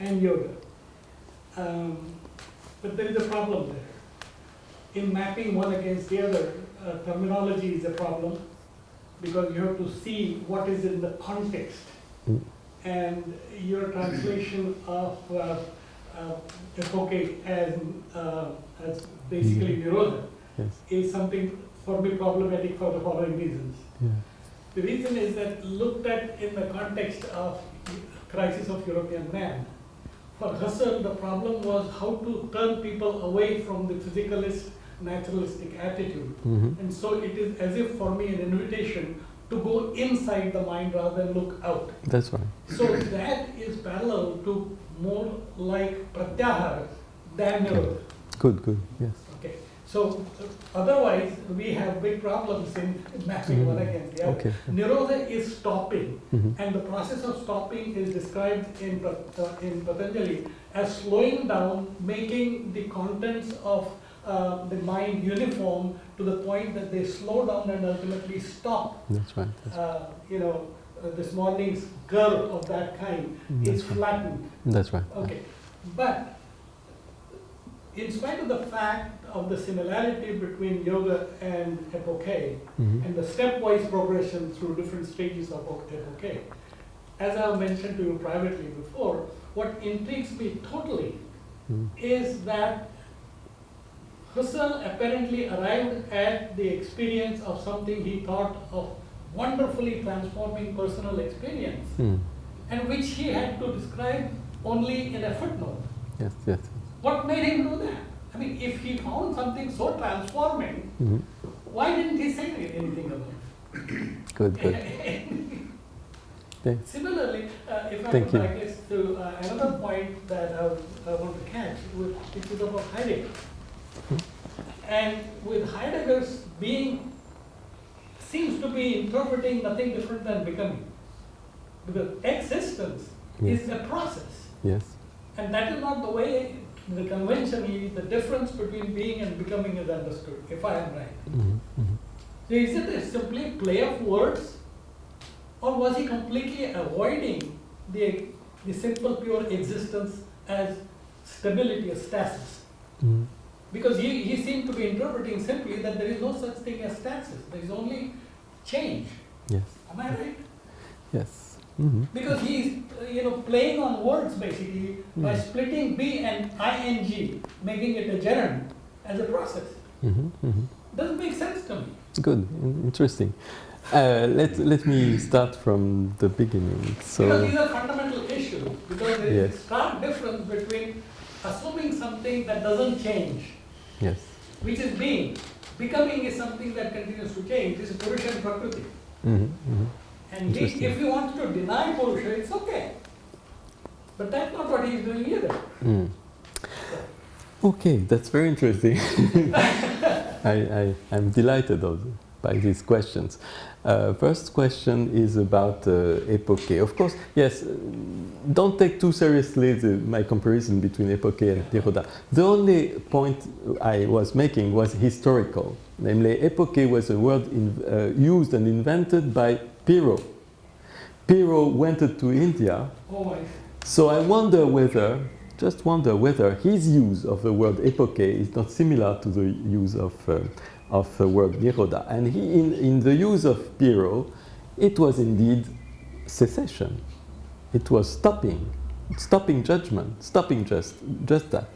Speaker 4: and yoga. But there is a problem there. In mapping one against the other, terminology is a problem because you have to see what is in the context. And your translation of epochè as basically nirodha is something for me problematic for the following reasons. The reason is that looked at in the context of crisis of European man, for Husserl the problem was how to turn people away from the physicalist, naturalistic attitude. And so it is as if for me an invitation to go inside the mind rather than look out.
Speaker 1: That's right.
Speaker 4: So that is parallel to more like pratyahara than nirodha.
Speaker 1: Good, yes.
Speaker 4: Okay. So otherwise we have big problems in mapping one against the other.
Speaker 1: Okay.
Speaker 4: Nirodha is stopping, and the process of stopping is described in Patanjali as slowing down, making the contents of the mind uniform to the point that they slow down and ultimately stop.
Speaker 1: That's right.
Speaker 4: This morning's girl of that kind is flattened.
Speaker 1: That's right.
Speaker 4: Okay, but in spite of the fact of the similarity between yoga and epochè, and the stepwise progression through different stages of epochè, as I have mentioned to you privately before, what intrigues me totally is that Husserl apparently arrived at the experience of something he thought of wonderfully transforming personal experience, and which he had to describe only in a footnote.
Speaker 1: Yes, yes.
Speaker 4: What made him do that? I mean, if he found something so transforming, why didn't he say anything about it?
Speaker 1: Good, good.
Speaker 4: Similarly, if I
Speaker 1: Thank
Speaker 4: go
Speaker 1: you.
Speaker 4: back to another point that I want to catch, which is about Heidegger. And with Heidegger's being, seems to be interpreting nothing different than becoming. Because existence is a process.
Speaker 1: Yes.
Speaker 4: And that is not the way the conventionally the difference between being and becoming is understood, if I am right. So is it simply play of words? Or was he completely avoiding the simple pure existence as stability, as stasis? Because he seemed to be interpreting simply that there is no such thing as stasis, there is only change.
Speaker 1: Yes.
Speaker 4: Am I right?
Speaker 1: Yes.
Speaker 4: Because he's playing on words basically by splitting be and ing, making it a gerund as a process. Doesn't make sense to me.
Speaker 1: Good, interesting. Let me start from the beginning. So,
Speaker 4: because these are fundamental issues, because there is a stark difference between assuming something that doesn't change,
Speaker 1: yes,
Speaker 4: which is being. Becoming is something that continues to change. This is Purusha and Prakriti. And if he wants to deny Purusha, it's okay. But that's not what he's doing either.
Speaker 1: Okay, that's very interesting. I'm delighted also by these questions. First question is about epochè. Of course, yes, don't take too seriously my comparison between epochè and Nishida. The only point I was making was historical. Namely, epochè was a word used and invented by Piro. Piro went to India. So I just wonder whether his use of the word epochè is not similar to the use of the word Nishida. And in the use of Piro, it was indeed cessation. It was stopping judgment, stopping just that.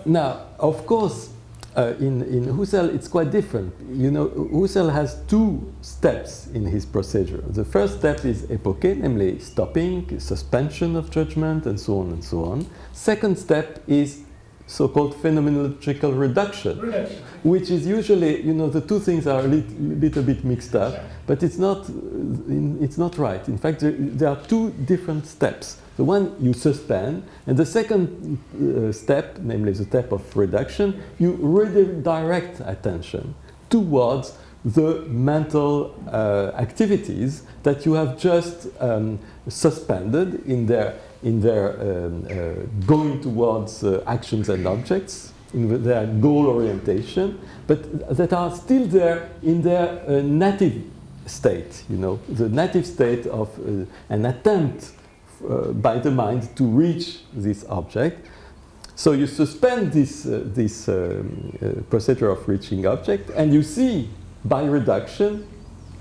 Speaker 1: Now, of course, in Husserl, it's quite different. Husserl has two steps in his procedure. The first step is epochè, namely stopping, suspension of judgment, and so on and so on. Second step is so-called phenomenological reduction, which is usually, the two things are a little bit mixed up, but it's not right. In fact, there are two different steps. The one you suspend, and the second step, namely the step of reduction, you redirect attention towards the mental activities that you have just suspended in their going towards actions and objects, in their goal orientation, but that are still there in their native state, the native state of an attempt by the mind to reach this object. So you suspend this procedure of reaching object, and you see by reduction,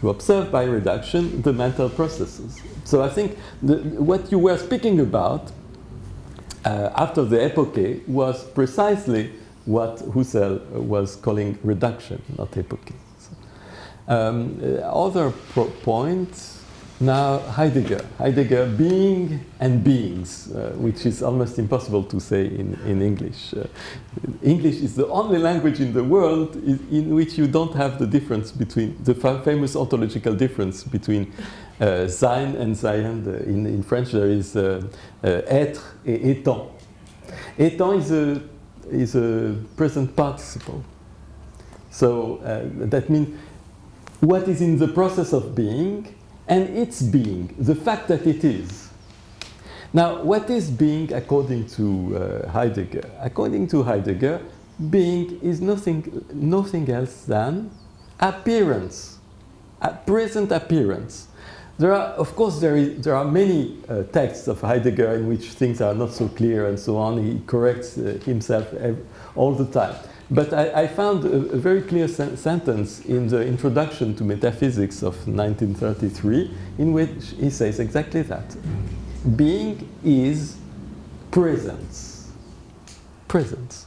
Speaker 1: you observe by reduction the mental processes. So I think what you were speaking about after the epochè was precisely what Husserl was calling reduction, not epochè. So, other points. Now, Heidegger, being and beings, which is almost impossible to say in English. English is the only language in the world in which you don't have the difference between, the famous ontological difference between sein and sein. In French there is être et étant. Étant is a present participle. So that means what is in the process of being, and its being, the fact that it is. Now, what is being according to Heidegger? According to Heidegger, being is nothing else than appearance, a present appearance. There are, of course, there are many texts of Heidegger in which things are not so clear and so on. He corrects himself all the time. But I found a very clear sentence in the introduction to Metaphysics of 1933, in which he says exactly that. Being is presence. Presence.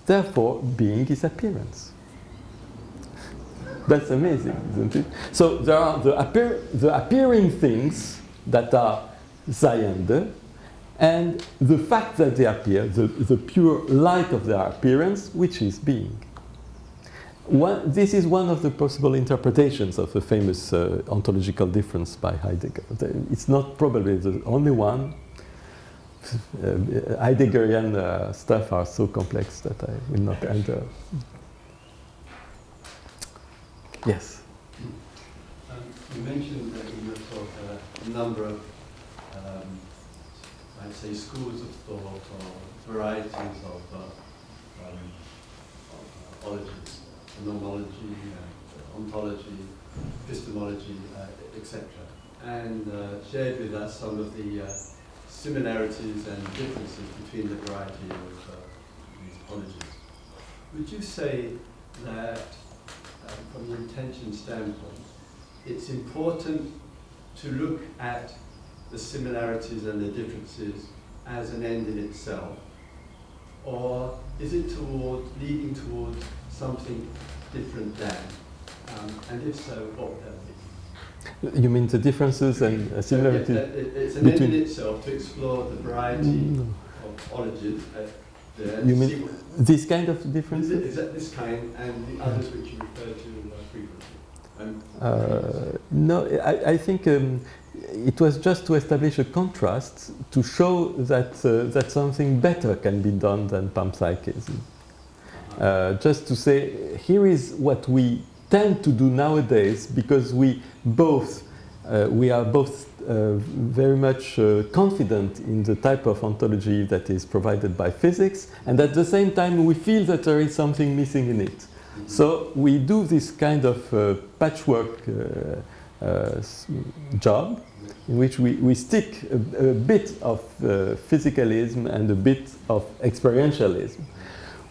Speaker 1: Therefore, being is appearance. That's amazing, isn't it? So there are the appearing things that are seiende, and the fact that they appear, the pure light of their appearance, which is being. This is one of the possible interpretations of the famous ontological difference by Heidegger. It's not probably the only one. Heideggerian stuff are so complex that I will not enter. Yes.
Speaker 5: You mentioned in your talk a number of, I'd say, schools of thought or varieties of ologies, phenomenology, ontology, epistemology, etc. And shared with us some of the similarities and differences between the variety of these ologies. Would you say that from the intention standpoint, it's important to look at the similarities and the differences as an end in itself, or is it leading towards something different than? And if so, what would that be?
Speaker 1: You mean the differences and similarities?
Speaker 5: It's an end in itself to explore the variety of ologies.
Speaker 1: You mean this kind of differences?
Speaker 5: Is that this kind and the others which you refer to frequently?
Speaker 1: No, I think it was just to establish a contrast to show that that something better can be done than panpsychism. Just to say, here is what we tend to do nowadays, because we are both very much confident in the type of ontology that is provided by physics, and at the same time we feel that there is something missing in it. So we do this kind of patchwork job, in which we stick a bit of physicalism and a bit of experientialism.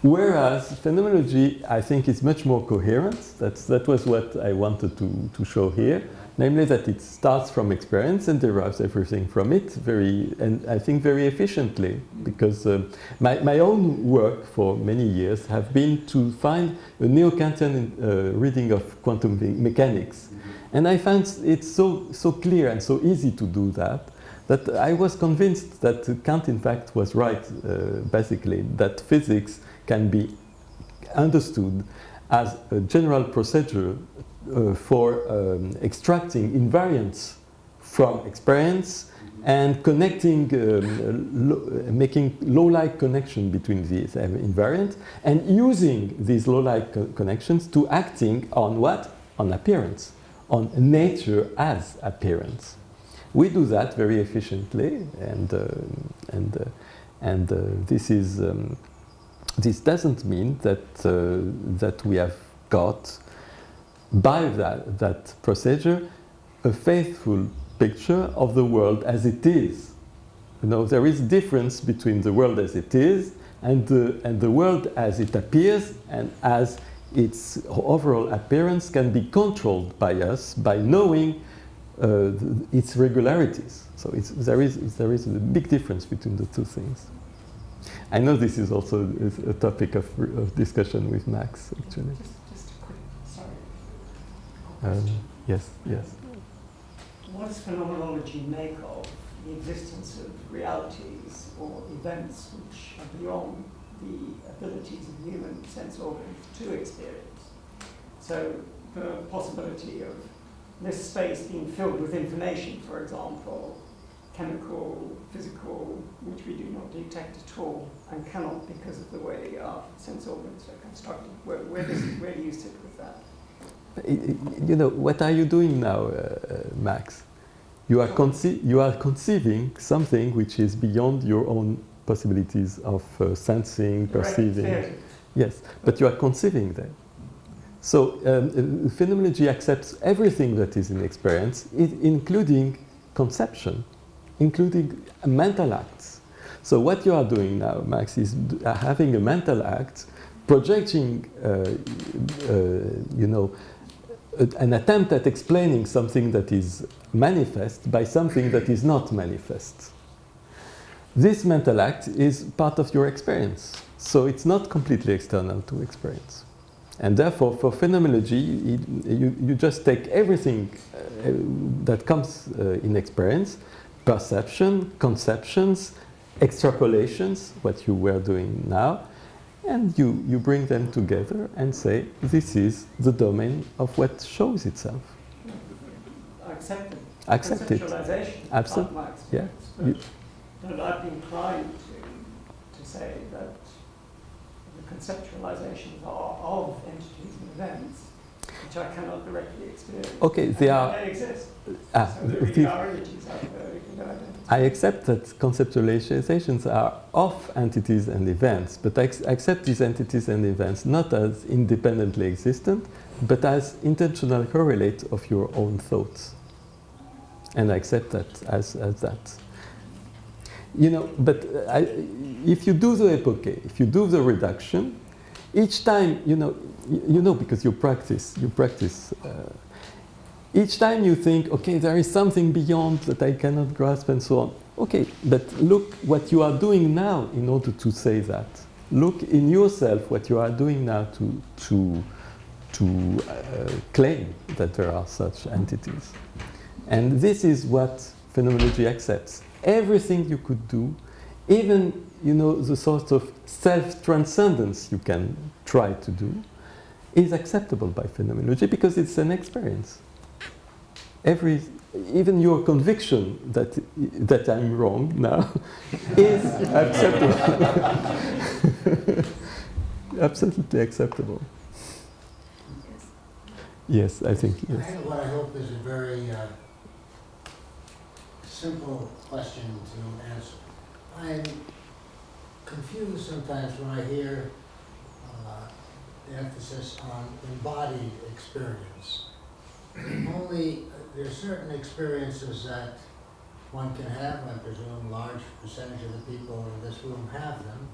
Speaker 1: Whereas phenomenology, I think, is much more coherent. That was what I wanted to show here. Namely, that it starts from experience and derives everything from it, and I think very efficiently, because my own work for many years have been to find a neo-Kantian reading of quantum mechanics. And I found it so clear and so easy to do that I was convinced that Kant, in fact, was right, basically, that physics can be understood as a general procedure for extracting invariants from experience and connecting, making low-like connection between these invariants, and using these low-like connections to acting on what? On appearance, on nature as appearance. We do that very efficiently, and this doesn't mean that that we have got by that procedure a faithful picture of the world as it is. You know, there is a difference between the world as it is and the world as it appears, and as its overall appearance can be controlled by us by knowing its regularities. So there is a big difference between the two things. I know this is also a topic of discussion with Max, actually.
Speaker 2: Just a quick, sorry.
Speaker 1: Yes.
Speaker 2: What does phenomenology make of the existence of realities or events which are beyond the abilities of human sense organs to experience? So the possibility of this space being filled with information, for example, chemical, physical, which we do not detect at all, and cannot because of the way our sense organs are constructed. Where do you sit with that?
Speaker 1: You know, what are you doing now, Max? You are conceiving something which is beyond your own possibilities of sensing, perceiving.
Speaker 2: Right.
Speaker 1: Yes, but you are conceiving them. So phenomenology accepts everything that is in experience, including conception, including mental acts. So what you are doing now, Max, is having a mental act, projecting, an attempt at explaining something that is manifest by something that is not manifest. This mental act is part of your experience, so it's not completely external to experience. And therefore, for phenomenology, you just take everything that comes in experience, perception, conceptions, extrapolations, what you were doing now, and you bring them together and say, this is the domain of what shows itself.
Speaker 2: Accept it.
Speaker 1: Accept it.
Speaker 2: Conceptualization.
Speaker 1: Absolutely. Yeah.
Speaker 2: But I'd be inclined to say that the conceptualizations are of entities and events, which I cannot directly experience.
Speaker 1: Okay, they
Speaker 2: exist. So
Speaker 1: the
Speaker 2: there are entities out there we can go identify.
Speaker 1: I accept that conceptualizations are of entities and events, but I accept these entities and events not as independently existent, but as intentional correlate of your own thoughts. And I accept that as that. But if you do the epochè, if you do the reduction, each time, because you practice, each time you think, okay, there is something beyond that I cannot grasp and so on. Okay, but look what you are doing now in order to say that. Look in yourself what you are doing now to claim that there are such entities. And this is what phenomenology accepts. Everything you could do, even the sort of self-transcendence you can try to do, is acceptable by phenomenology because it's an experience. Even your conviction that I'm wrong now is acceptable. Absolutely acceptable. Yes, I think yes.
Speaker 6: What I hope is a very simple question to answer. I'm confused sometimes when I hear the emphasis on embodied experience. Only there are certain experiences that one can have, I presume a large percentage of the people in this room have them,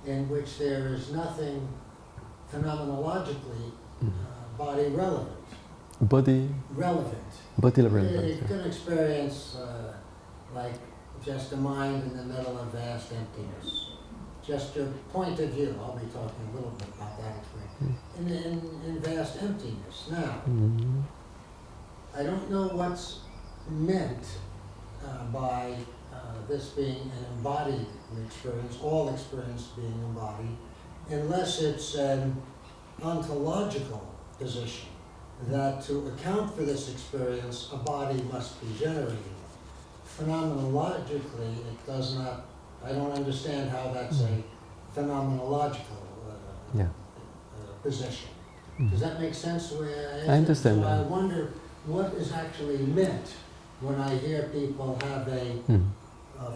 Speaker 6: in which there is nothing phenomenologically body relevant.
Speaker 1: Body relevant.
Speaker 6: You can experience like just a mind in the middle of vast emptiness. Just your point of view, I'll be talking a little bit about that experience, in vast emptiness. Now, I don't know what's meant by this being an embodied experience, all experience being embodied, unless it's an ontological position, that to account for this experience, a body must be generated. Phenomenologically, it does not, I don't understand how that's a phenomenological position. Does that make sense?
Speaker 1: I understand.
Speaker 6: So I wonder what is actually meant when I hear people have a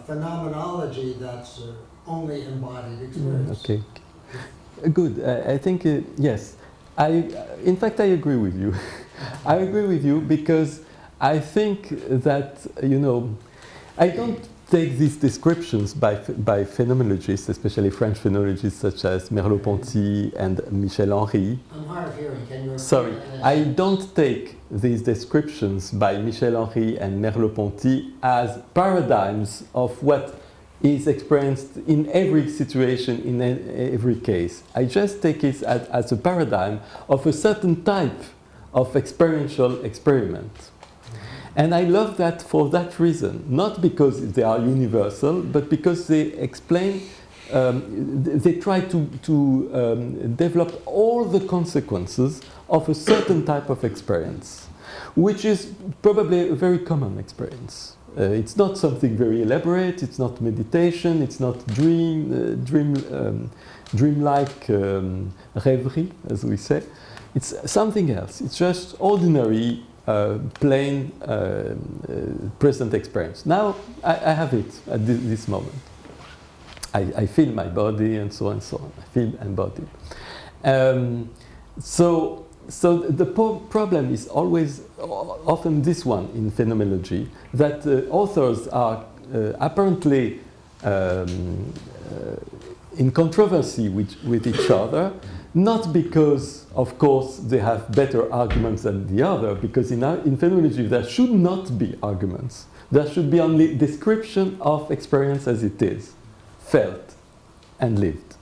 Speaker 6: phenomenology that's only embodied experience.
Speaker 1: Okay. Good. I think, yes. In fact, I agree with you. I agree with you because I think that, I don't take these descriptions by phenomenologists, especially French phenomenologists such as Merleau-Ponty and Michel Henry.
Speaker 6: I'm hard of hearing. Can you
Speaker 1: Sorry, I don't take these descriptions by Michel Henry and Merleau-Ponty as paradigms of what is experienced in every situation, in every case. I just take it as a paradigm of a certain type of experiential experiment. And I love that for that reason, not because they are universal, but because they explain, they try to develop all the consequences of a certain type of experience, which is probably a very common experience. It's not something very elaborate, it's not meditation, it's not dreamlike rêverie, as we say. It's something else. It's just ordinary, plain, present experience. Now, I have it at this moment. I feel my body and so on and so on. I feel embodied. So so the problem is always often this one in phenomenology, that authors are apparently in controversy with each other, not because, of course, they have better arguments than the other, because in phenomenology there should not be arguments. There should be only description of experience as it is, felt and lived.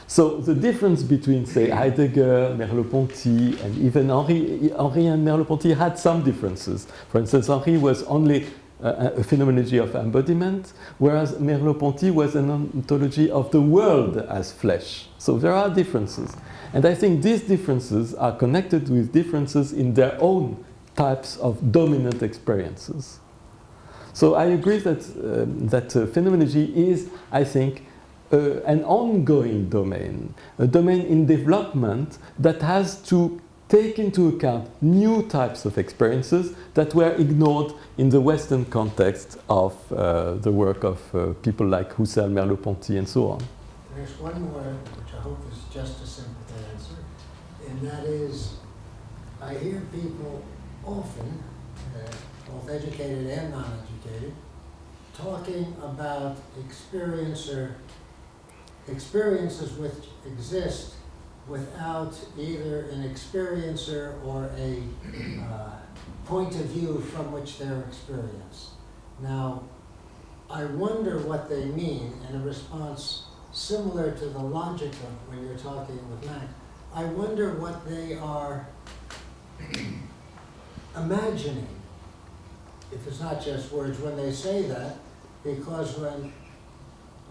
Speaker 1: So the difference between, say, Heidegger, Merleau-Ponty, and even Henri and Merleau-Ponty had some differences. For instance, Henri was only a phenomenology of embodiment, whereas Merleau-Ponty was an ontology of the world as flesh. So there are differences. And I think these differences are connected with differences in their own types of dominant experiences. So I agree that phenomenology is, I think, an ongoing domain, a domain in development that has to take into account new types of experiences that were ignored in the Western context of the work of people like Husserl, Merleau-Ponty, and so on.
Speaker 6: There's one more, which I hope is just a simple answer, and that is, I hear people often, both educated and non-educated, talking about experiences which exist without either an experiencer or a point of view from which they're experienced. Now, I wonder what they mean in a response similar to the logic of when you're talking with Max. I wonder what they are imagining, if it's not just words, when they say that, because when,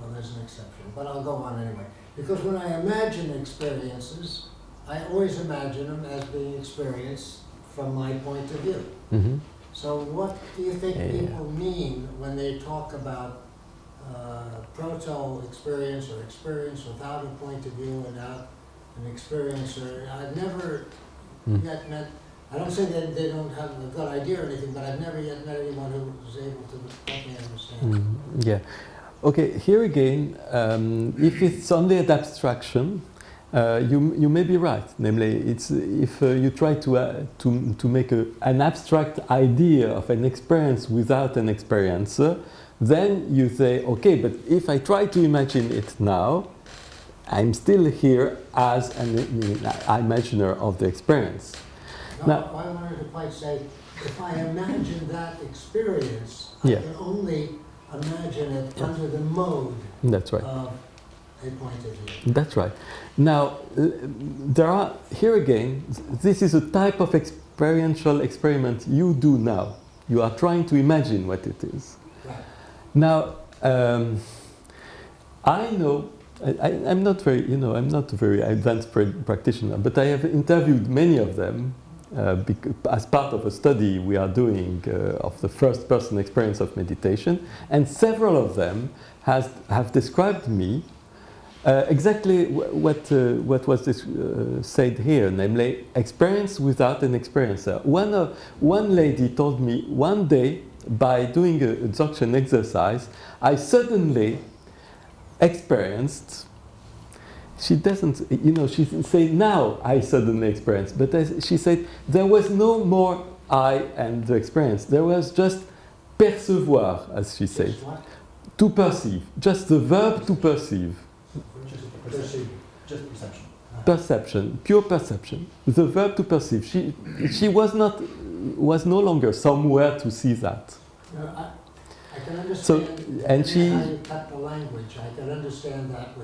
Speaker 6: well, there's an exception, but I'll go on anyway. Because when I imagine experiences, I always imagine them as being experienced from my point of view.
Speaker 1: Mm-hmm.
Speaker 6: So what do you think people mean when they talk about proto-experience or experience without a point of view, without an experiencer? I've never yet met, I don't say that they don't have a good idea or anything, but I've never yet met anyone who was able to help me understand.
Speaker 1: Yeah. Okay, here again, if it's only an abstraction, you may be right. Namely, it's if you try to make an abstract idea of an experience without an experiencer, then you say, okay, but if I try to imagine it now, I'm still here as an imaginer of the experience.
Speaker 6: No,
Speaker 1: now,
Speaker 6: I wanted to quite say, if I imagine that experience, I
Speaker 1: Yeah.
Speaker 6: can only imagine it under the mode
Speaker 1: That's right.
Speaker 6: of a point of view.
Speaker 1: That's right. Now, there are, here again, this is a type of experiential experiment you do now. You are trying to imagine what it is.
Speaker 6: Right.
Speaker 1: Now, I know, I'm not very, I'm not a very advanced practitioner, but I have interviewed many of them as part of a study we are doing of the first-person experience of meditation, and several of them have described me exactly what was said here, namely experience without an experiencer. One lady told me one day, by doing a Dzogchen exercise, I suddenly experienced. She doesn't, she say now I suddenly experienced, but she said there was no more I and the experience. There was just percevoir, as she said, to perceive, just the verb to perceive.
Speaker 3: Just perception.
Speaker 1: Perception, pure perception. The verb to perceive. She was no longer somewhere to see that.
Speaker 6: I can understand.
Speaker 1: So, and
Speaker 6: how you cut the language. I can understand that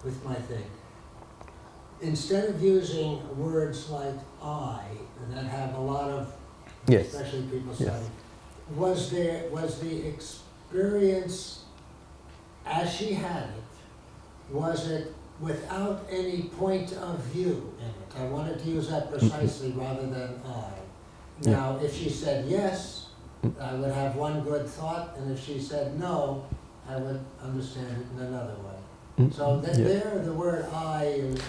Speaker 6: with my thing. Instead of using words like I, that have a lot of,
Speaker 1: yes.
Speaker 6: especially people
Speaker 1: Yes.
Speaker 6: study, was the experience as she had it, was it without any point of view in it? I wanted to use that precisely rather than I. Now, if she said yes, I would have one good thought, and if she said no, I would understand it in another way. So there, the word I is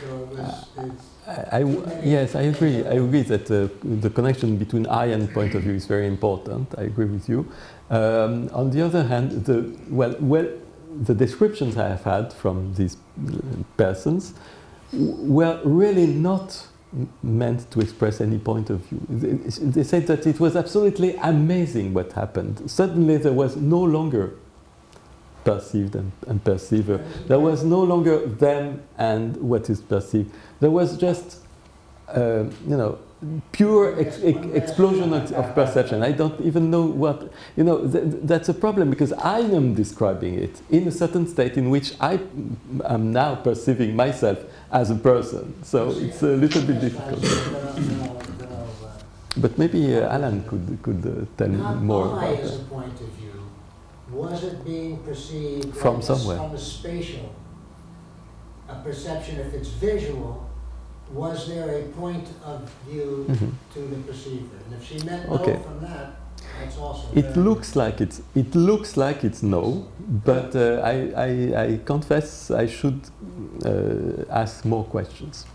Speaker 1: yes, I agree. I agree that the connection between I and point of view is very important. I agree with you. On the other hand, the descriptions I have had from these persons were really not meant to express any point of view. They said that it was absolutely amazing what happened. Suddenly there was no longer perceived and perceiver. There was no longer them and what is perceived. There was just, pure explosion of perception. I don't even know what, that's a problem, because I am describing it in a certain state in which I am now perceiving myself as a person. So it's a little bit difficult. But maybe Alan could tell more about
Speaker 6: that.
Speaker 1: that.
Speaker 6: As a point of view, was it being perceived
Speaker 1: From
Speaker 6: like
Speaker 1: somewhere?
Speaker 6: From a spatial, a perception? If it's visual, was there a point of view to the perceiver? And if she meant no from that, that's also.
Speaker 1: It looks like it's no, but I confess I should ask more questions.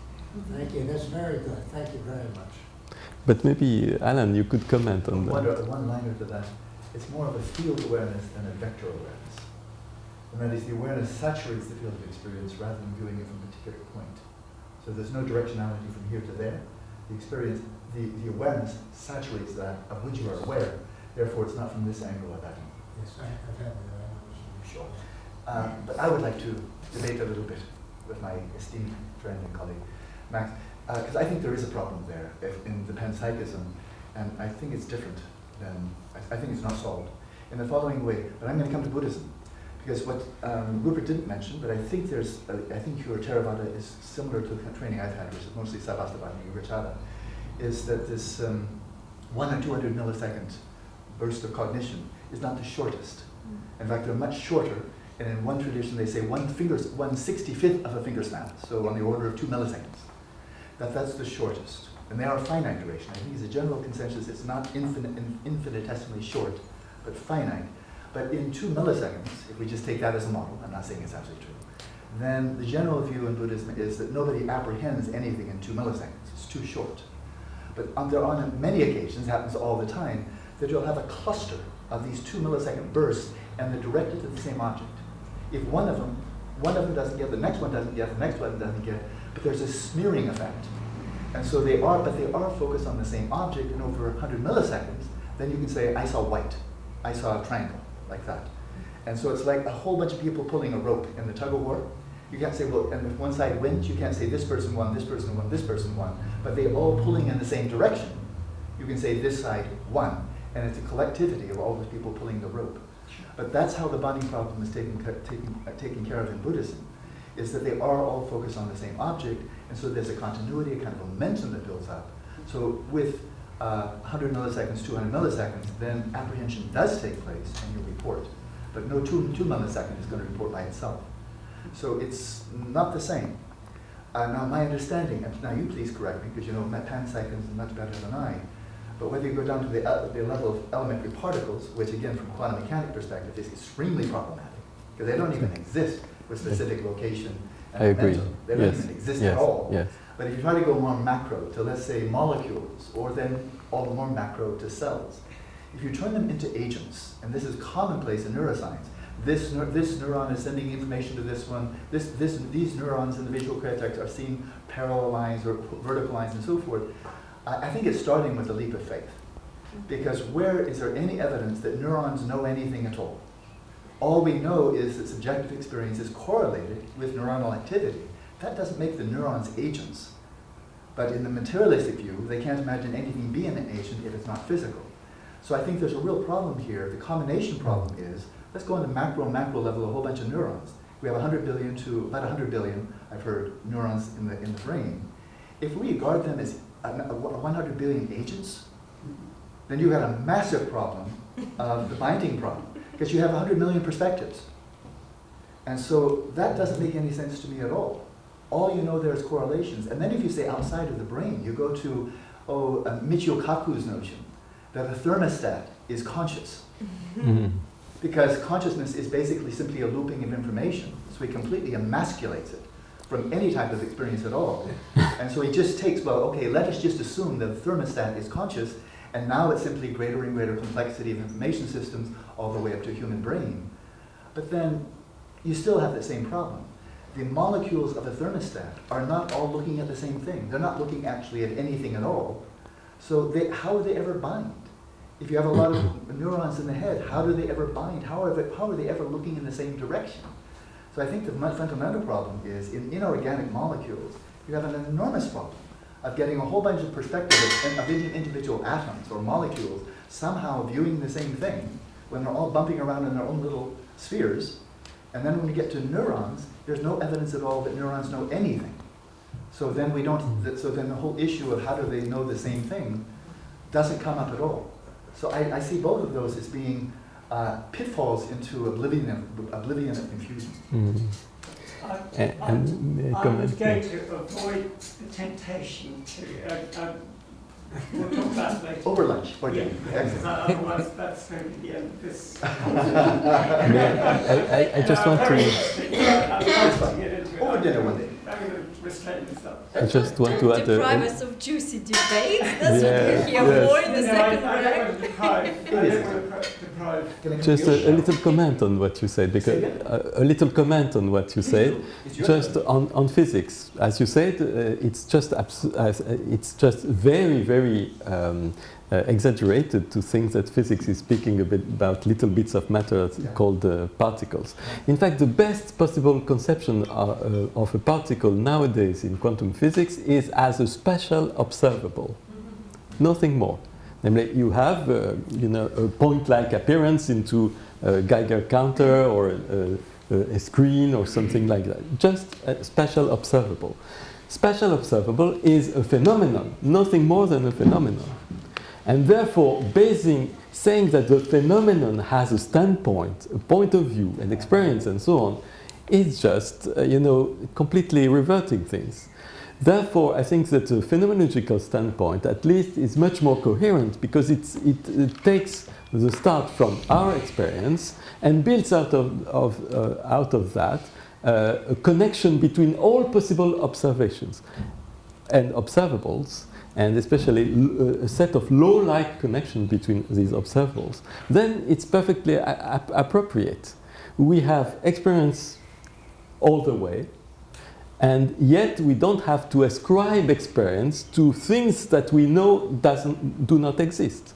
Speaker 6: Thank you. That's very good. Thank you very much.
Speaker 1: But maybe Alan, you could comment on that.
Speaker 3: One liner to that. It's more of a field awareness than a vector awareness. And that is, the awareness saturates the field of experience rather than viewing it from a particular point. So there's no directionality from here to there. The experience, the awareness saturates that of which you are aware. Therefore, it's not from this angle or that angle.
Speaker 6: Yes, I've had that.
Speaker 3: Sure. But I would like to debate a little bit with my esteemed friend and colleague, Max, because I think there is a problem there in the panpsychism, and I think it's different than, I think it's not solved in the following way. But I'm going to come to Buddhism, because what Rupert didn't mention, but I think I think your Theravada is similar to the training I've had, which is mostly Savastivada and Vichara, is that this 1 or 200 millisecond burst of cognition is not the shortest. In fact, they're much shorter, and in one tradition they say 1/65th of a finger snap, so on the order of 2 milliseconds. That's the shortest. And they are finite duration. I think it's a general consensus, it's not infinitesimally short, but finite. But in 2 milliseconds, if we just take that as a model, I'm not saying it's absolutely true, then the general view in Buddhism is that nobody apprehends anything in 2 milliseconds. It's too short. But on many occasions, happens all the time, that you'll have a cluster of these 2 millisecond bursts, and they're directed to the same object. If one of them doesn't get, the next one doesn't get, the next one doesn't get, but there's a smearing effect. And so they are focused on the same object, and over 100 milliseconds, then you can say, I saw white, I saw a triangle, like that. And so it's like a whole bunch of people pulling a rope in the tug of war. You can't say, well, and if one side wins, you can't say this person won, this person won, this person won, but they all pulling in the same direction. You can say this side won, and it's a collectivity of all those people pulling the rope. But that's how the bonding problem is taken care of in Buddhism, is that they are all focused on the same object, and so there's a continuity, a kind of momentum that builds up. So with 100 milliseconds, 200 milliseconds, then apprehension does take place and you report. But no 2 milliseconds is going to report by itself. So it's not the same. Now my understanding, and now you please correct me, because you know panpsychism is much better than I, but whether you go down to the level of elementary particles, which again from quantum mechanics perspective is extremely problematic, because they don't even exist with specific location and
Speaker 1: I agree.
Speaker 3: momentum. They don't even exist at all.
Speaker 1: Yes.
Speaker 3: But if you try to go more macro to, let's say, molecules, or then all more macro to cells, if you turn them into agents, and this is commonplace in neuroscience, this neuron is sending information to this one, these neurons in the visual cortex are seeing parallel lines or vertical lines and so forth, I think it's starting with a leap of faith. Because where is there any evidence that neurons know anything at all? All we know is that subjective experience is correlated with neuronal activity. That doesn't make the neurons agents. But in the materialistic view, they can't imagine anything being an agent if it's not physical. So I think there's a real problem here. The combination problem is, let's go on the macro level, a whole bunch of neurons. We have 100 billion to about 100 billion, I've heard, neurons in the brain. If we regard them as 100 billion agents, then you've got a massive problem of the binding problem, because you have 100 million perspectives. And so that doesn't make any sense to me at all. All you know there is correlations. And then if you say outside of the brain, you go to Michio Kaku's notion that a thermostat is conscious. Because consciousness is basically simply a looping of information. So he completely emasculates it from any type of experience at all. And so he just takes, well, okay, let us just assume that the thermostat is conscious, and now it's simply greater and greater complexity of information systems all the way up to a human brain. But then you still have the same problem. the molecules of a thermostat are not all looking at the same thing. They're not looking actually at anything at all. So how do they ever bind? If you have a lot of neurons in the head, how do they ever bind? How are they ever looking in the same direction? So I think the fundamental problem is in inorganic molecules, you have an enormous problem of getting a whole bunch of perspectives of individual atoms or molecules somehow viewing the same thing when they're all bumping around in their own little spheres. And then when we get to neurons, there's no evidence at all that neurons know anything. So then so then the whole issue of how do they know the same thing doesn't come up at all. So I see both of those as being pitfalls into oblivion of confusion.
Speaker 2: I was going to avoid the temptation to, we'll talk about it later.
Speaker 3: Over lunch.
Speaker 2: Yeah, because otherwise that's going to be the end of this.
Speaker 1: I just want to...
Speaker 3: Over dinner one day.
Speaker 2: I'm going to restrain myself.
Speaker 1: I just want to add
Speaker 7: Deprive us of juicy debates. That's what we're here for in the second
Speaker 2: I don't
Speaker 7: rank.
Speaker 2: want to deprive.
Speaker 1: just a little comment on what you said, because a little comment on what you said, just on physics. As you said, it's just very, very exaggerated to think that physics is speaking a bit about little bits of matter called particles. In fact, the best possible conception of a particle nowadays in quantum physics is as a special observable, nothing more. Namely, you have a point-like appearance into a Geiger counter or a screen or something like that. Just a special observable. Special observable is a phenomenon, nothing more than a phenomenon. And therefore, saying that the phenomenon has a standpoint, a point of view, an experience, and so on, is just, completely reverting things. Therefore, I think that the phenomenological standpoint, at least, is much more coherent because it takes the start from our experience and builds out of that a connection between all possible observations and observables, and especially a set of law-like connection between these observables. Then it's perfectly appropriate. We have experience all the way, and yet we don't have to ascribe experience to things that we know do not exist.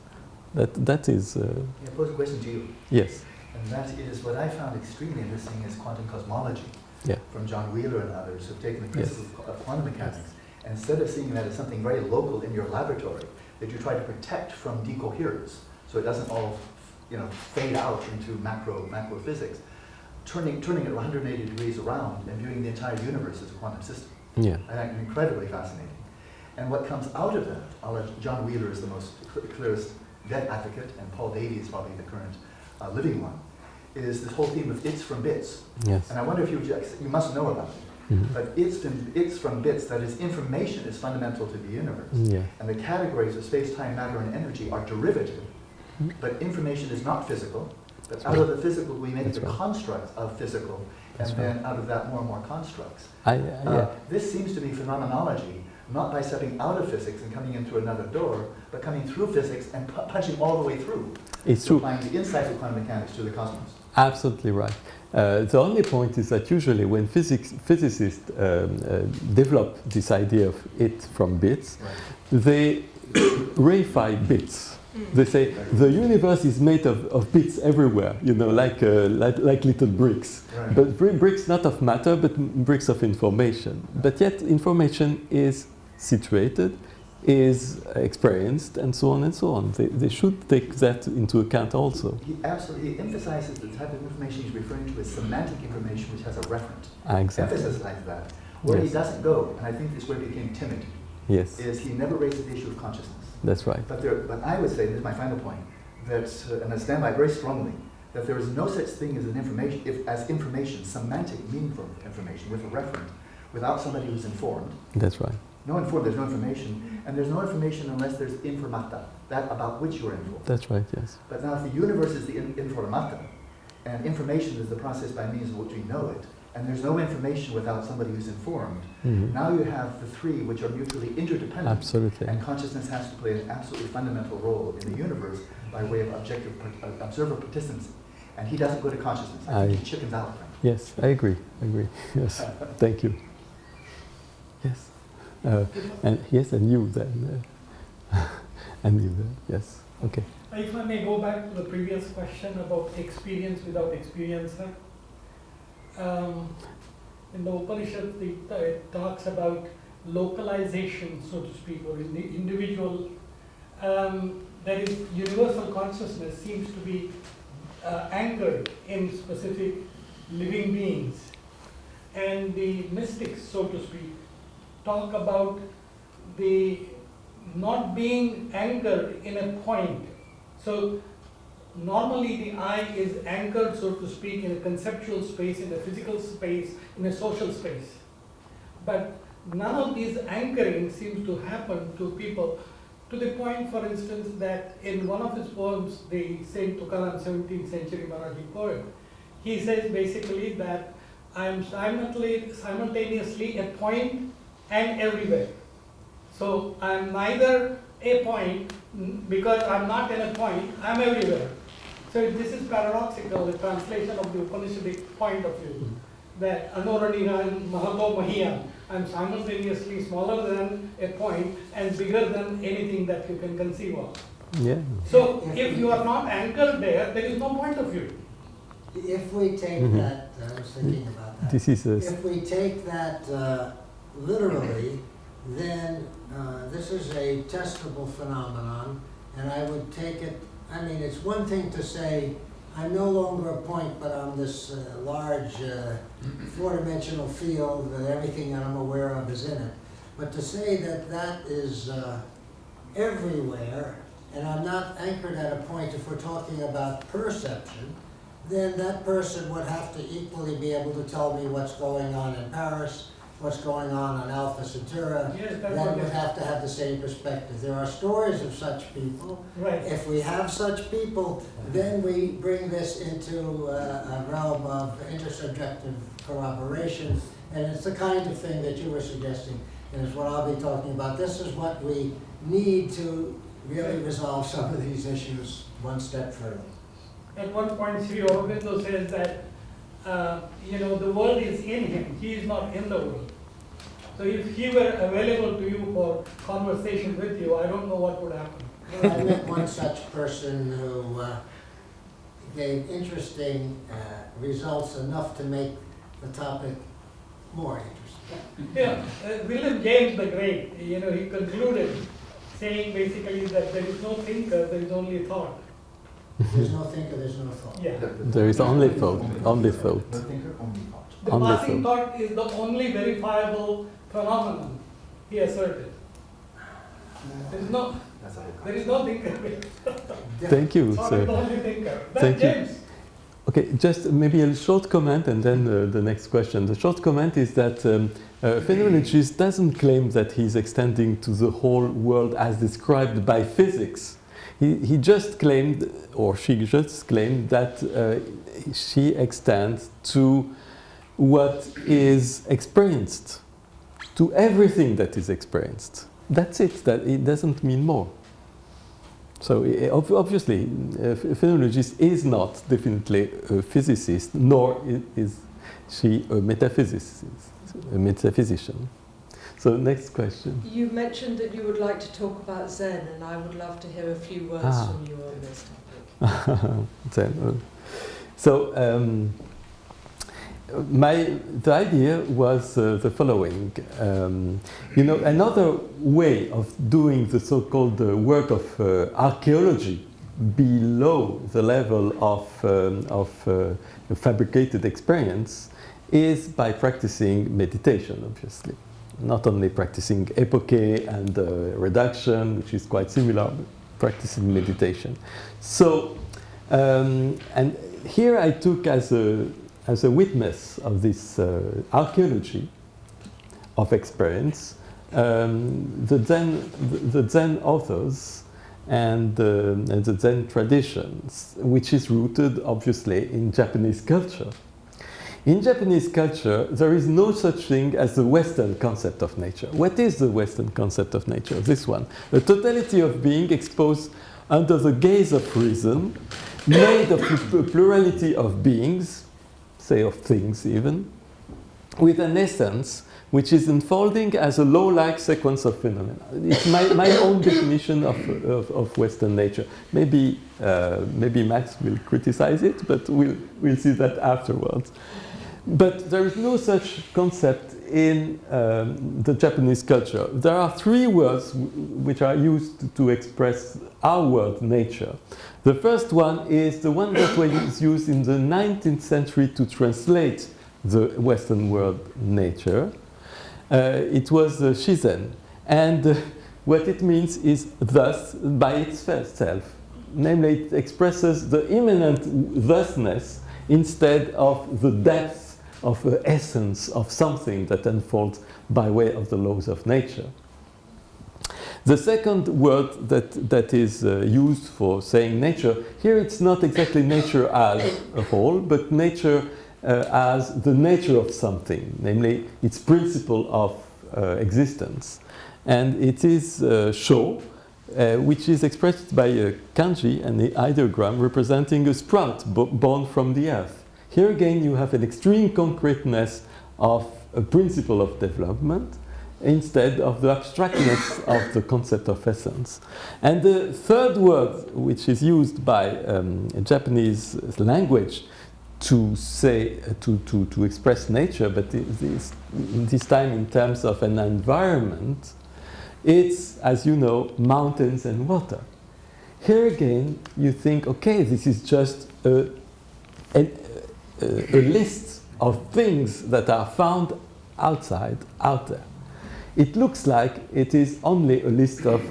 Speaker 1: That is...
Speaker 3: I pose a question to you.
Speaker 1: Yes.
Speaker 3: And that is what I found extremely interesting is quantum cosmology from John Wheeler and others who've taken the principles of quantum mechanics. And instead of seeing that as something very local in your laboratory that you try to protect from decoherence so it doesn't all fade out into macro physics, turning it 180 degrees around and viewing the entire universe as a quantum system.
Speaker 1: Yeah.
Speaker 3: I find it incredibly fascinating. And what comes out of that, John Wheeler is the most clearest dead advocate, and Paul Davy is probably the current living one, is this whole theme of its from bits.
Speaker 1: Yes.
Speaker 3: And I wonder if you must know about it. Mm-hmm. But it's from bits, that is, information is fundamental to the universe.
Speaker 1: Yeah.
Speaker 3: And the categories of space, time, matter, and energy are derivative. Mm-hmm. But information is not physical. But out of the physical, we make the constructs of physical, and then out of that, more and more constructs. This seems to be phenomenology, not by stepping out of physics and coming in through another door, but coming through physics and punching all the way through.
Speaker 1: It's true.
Speaker 3: Applying the insights of quantum mechanics to the cosmos.
Speaker 1: Absolutely right. The only point is that usually when physicists develop this idea of it from bits, they reify bits. They say the universe is made of bits everywhere, like little bricks. Right. But bricks not of matter, but bricks of information. But yet information is situated, is experienced, and so on and so on. They should take that into account also.
Speaker 3: He absolutely emphasizes the type of information he's referring to as semantic information, which has a referent.
Speaker 1: Exactly.
Speaker 3: Emphasis like that. Where he doesn't go, and I think this is where he became timid, is he never raises the issue of consciousness.
Speaker 1: That's right.
Speaker 3: But I would say, this is my final point, that, and I stand by very strongly, that there is no such thing as information, semantic, meaningful information with a referent, without somebody who's informed.
Speaker 1: That's right.
Speaker 3: There's no information, and there's no information unless there's informata, that about which you're informed.
Speaker 1: That's right, yes.
Speaker 3: But now if the universe is the informata, and information is the process by means of which we know it, and there's no information without somebody who's informed, now you have the three which are mutually interdependent.
Speaker 1: Absolutely.
Speaker 3: And consciousness has to play an absolutely fundamental role in the universe by way of objective observer participation. And he doesn't go to consciousness. I think he chickens out, frankly.
Speaker 1: Yes, I agree. Yes, thank you. Yes, and yes, and you then, and you then. Yes, okay.
Speaker 4: If I may go back to the previous question about experience without experiencer. In the Upanishad, it talks about localization, so to speak, or in the individual. That is, universal consciousness seems to be anchored in specific living beings. And the mystics, so to speak, talk about the not being anchored in a point. So normally the I is anchored, so to speak, in a conceptual space, in a physical space, in a social space. But none of these anchoring seems to happen to people, to the point, for instance, that in one of his poems, the Saint Tukaram, 17th century Marathi poet, he says basically that I am simultaneously a point and everywhere. So I am neither a point, because I am not in a point, I am everywhere. So this is paradoxical, the translation of the Upanishadic point of view, that Anoranihan Mahato Mahiyan, I am simultaneously smaller than a point and bigger than anything that you can conceive of.
Speaker 1: Yeah.
Speaker 4: So if you are not anchored there, there is no point of view.
Speaker 6: If we take that, I was thinking about that.
Speaker 1: This is
Speaker 6: If we take that literally, then this is a testable phenomenon, and I would take it, I mean, it's one thing to say, I'm no longer a point, but I'm this large four-dimensional field that everything that I'm aware of is in it. But to say that that is everywhere, and I'm not anchored at a point, if we're talking about perception, then that person would have to equally be able to tell me what's going on in Paris, what's going on Alpha Centauri.
Speaker 4: Yes,
Speaker 6: Then would have to have the same perspective. There are stories of such people.
Speaker 4: Right.
Speaker 6: If we have such people, then we bring this into a realm of intersubjective corroboration, and it's the kind of thing that you were suggesting, and it's what I'll be talking about. This is what we need to really resolve some of these issues one step further.
Speaker 4: At one point, Sri Aurobindo says that the world is in him, he is not in the world. So if he were available to you for conversation with you, I don't know what would happen.
Speaker 6: Well, I met one such person who gave interesting results, enough to make the topic more interesting.
Speaker 4: Yeah, William James the Great, he concluded saying basically that there is no thinker, there is only thought.
Speaker 6: There's no thinker, there's no thought.
Speaker 4: Yeah.
Speaker 1: there is only thought, only thought.
Speaker 3: No thinker, only thought.
Speaker 4: The
Speaker 1: Only
Speaker 4: passing thought is the only verifiable phenomenon, he asserted. There is no thinker.
Speaker 1: Thank you,
Speaker 4: Thought
Speaker 1: sir.
Speaker 4: is the only thinker. That's
Speaker 1: Thank you.
Speaker 4: James.
Speaker 1: Okay, just maybe a short comment and then the next question. The short comment is that phenomenologist doesn't claim that he's extending to the whole world as described by physics. He just claimed, or she just claimed, that she extends to what is experienced, to everything that is experienced. That's it, that it doesn't mean more. So obviously, a phenomenologist is not definitely a physicist, nor is she a metaphysician. So next question.
Speaker 7: You mentioned that you would like to talk about Zen, and I would love to hear a few words from you on this topic.
Speaker 1: Zen. So the idea was the following. Another way of doing the so-called work of archaeology below the level of fabricated experience is by practicing meditation, obviously. Not only practicing epochè and reduction, which is quite similar, but practicing meditation. So, and here I took as a witness of this archaeology of experience the Zen authors and the Zen traditions, which is rooted obviously in Japanese culture. In Japanese culture, there is no such thing as the Western concept of nature. What is the Western concept of nature? This one. A totality of being exposed under the gaze of reason, made of a plurality of beings, say of things even, with an essence which is unfolding as a law-like sequence of phenomena. It's my own definition of Western nature. Maybe Max will criticize it, but we'll see that afterwards. But there is no such concept in the Japanese culture. There are three words which are used to express our word nature. The first one is the one that was used in the 19th century to translate the Western word nature. It was shizen, and what it means is thus by itself. Namely, it expresses the immanent thusness instead of the depth of the essence of something that unfolds by way of the laws of nature. The second word that is used for saying nature, here it's not exactly nature as a whole, but nature as the nature of something, namely its principle of existence. And it is sho, which is expressed by a kanji and the ideogram representing a sprout born from the earth. Here again you have an extreme concreteness of a principle of development instead of the abstractness of the concept of essence. And the third word which is used by Japanese language to say, to express nature, but this time in terms of an environment, it's, as you know, mountains and water. Here again, you think, okay, this is just a list of things that are found outside, out there. It looks like it is only a list of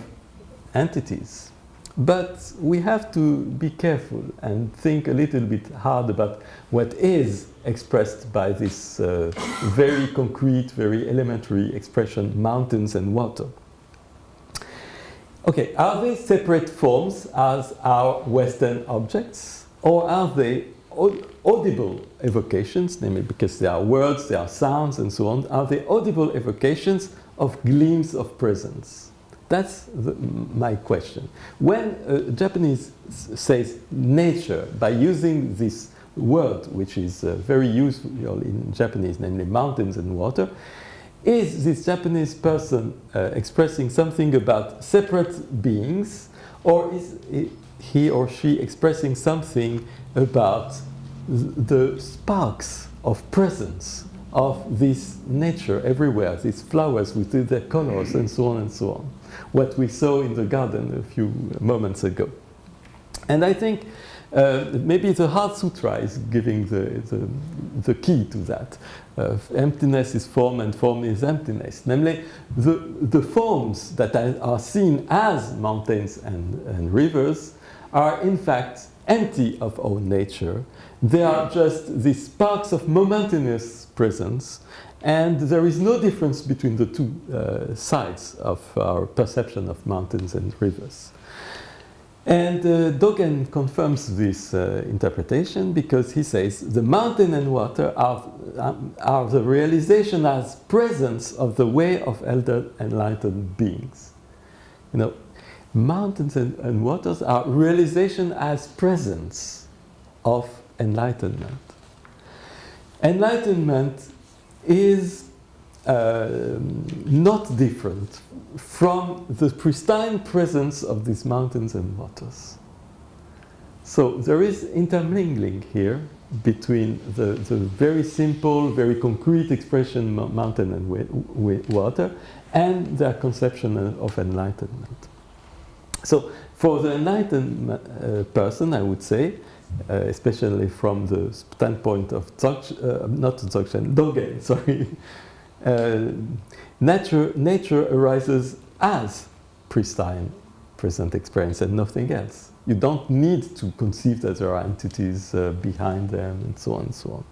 Speaker 1: entities. But we have to be careful and think a little bit hard about what is expressed by this very concrete, very elementary expression, mountains and water. Okay, are they separate forms as our Western objects, or are they audible evocations, namely because they are words, they are sounds and so on, are they audible evocations of glimpses of presence? That's my question. When Japanese says nature, by using this word, which is very useful in Japanese, namely mountains and water, is this Japanese person expressing something about separate beings, or is he or she expressing something about the sparks of presence of this nature everywhere, these flowers with their colors and so on and so on? What we saw in the garden a few moments ago. And I think maybe the Heart Sutra is giving the key to that. Emptiness is form and form is emptiness. Namely, the forms that are seen as mountains and rivers are in fact empty of own nature. They are just these sparks of momentaneous presence, and there is no difference between the two sides of our perception of mountains and rivers. And Dogen confirms this interpretation because he says the mountain and water are the realization as presence of the way of elder enlightened beings. You know, mountains and waters are realization as presence of enlightenment. Enlightenment is not different from the pristine presence of these mountains and waters. So there is intermingling here between the very simple, very concrete expression mountain and water and their conception of enlightenment. So for the enlightened person, I would say, especially from the standpoint of Dogen, sorry, nature arises as pristine present experience and nothing else. You don't need to conceive that there are entities behind them and so on and so on.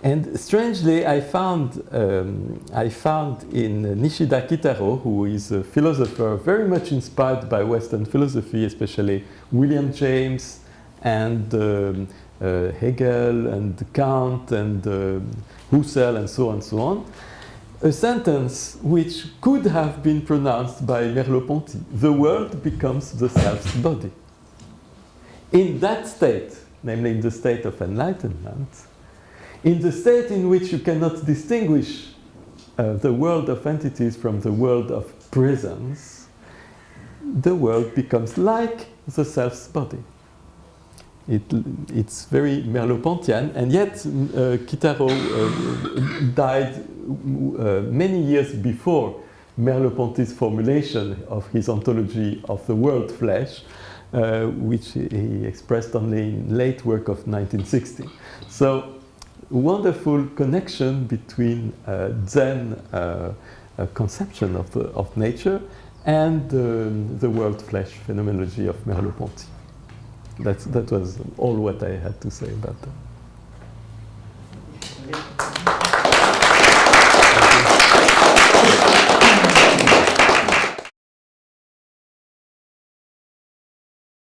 Speaker 1: And strangely, I found in Nishida Kitaro, who is a philosopher very much inspired by Western philosophy, especially William James and Hegel and Kant and Husserl and so on, a sentence which could have been pronounced by Merleau-Ponty: the world becomes the self's body. In that state, namely in the state of enlightenment, in the state in which you cannot distinguish the world of entities from the world of presence, the world becomes like the self's body. It's very Merleau-Pontian, and yet Kitaro died many years before Merleau-Ponty's formulation of his ontology of the world flesh, which he expressed only in late work of 1960. So, wonderful connection between Zen conception of nature and the world flesh phenomenology of Merleau-Ponty. That was all what I had to say about that.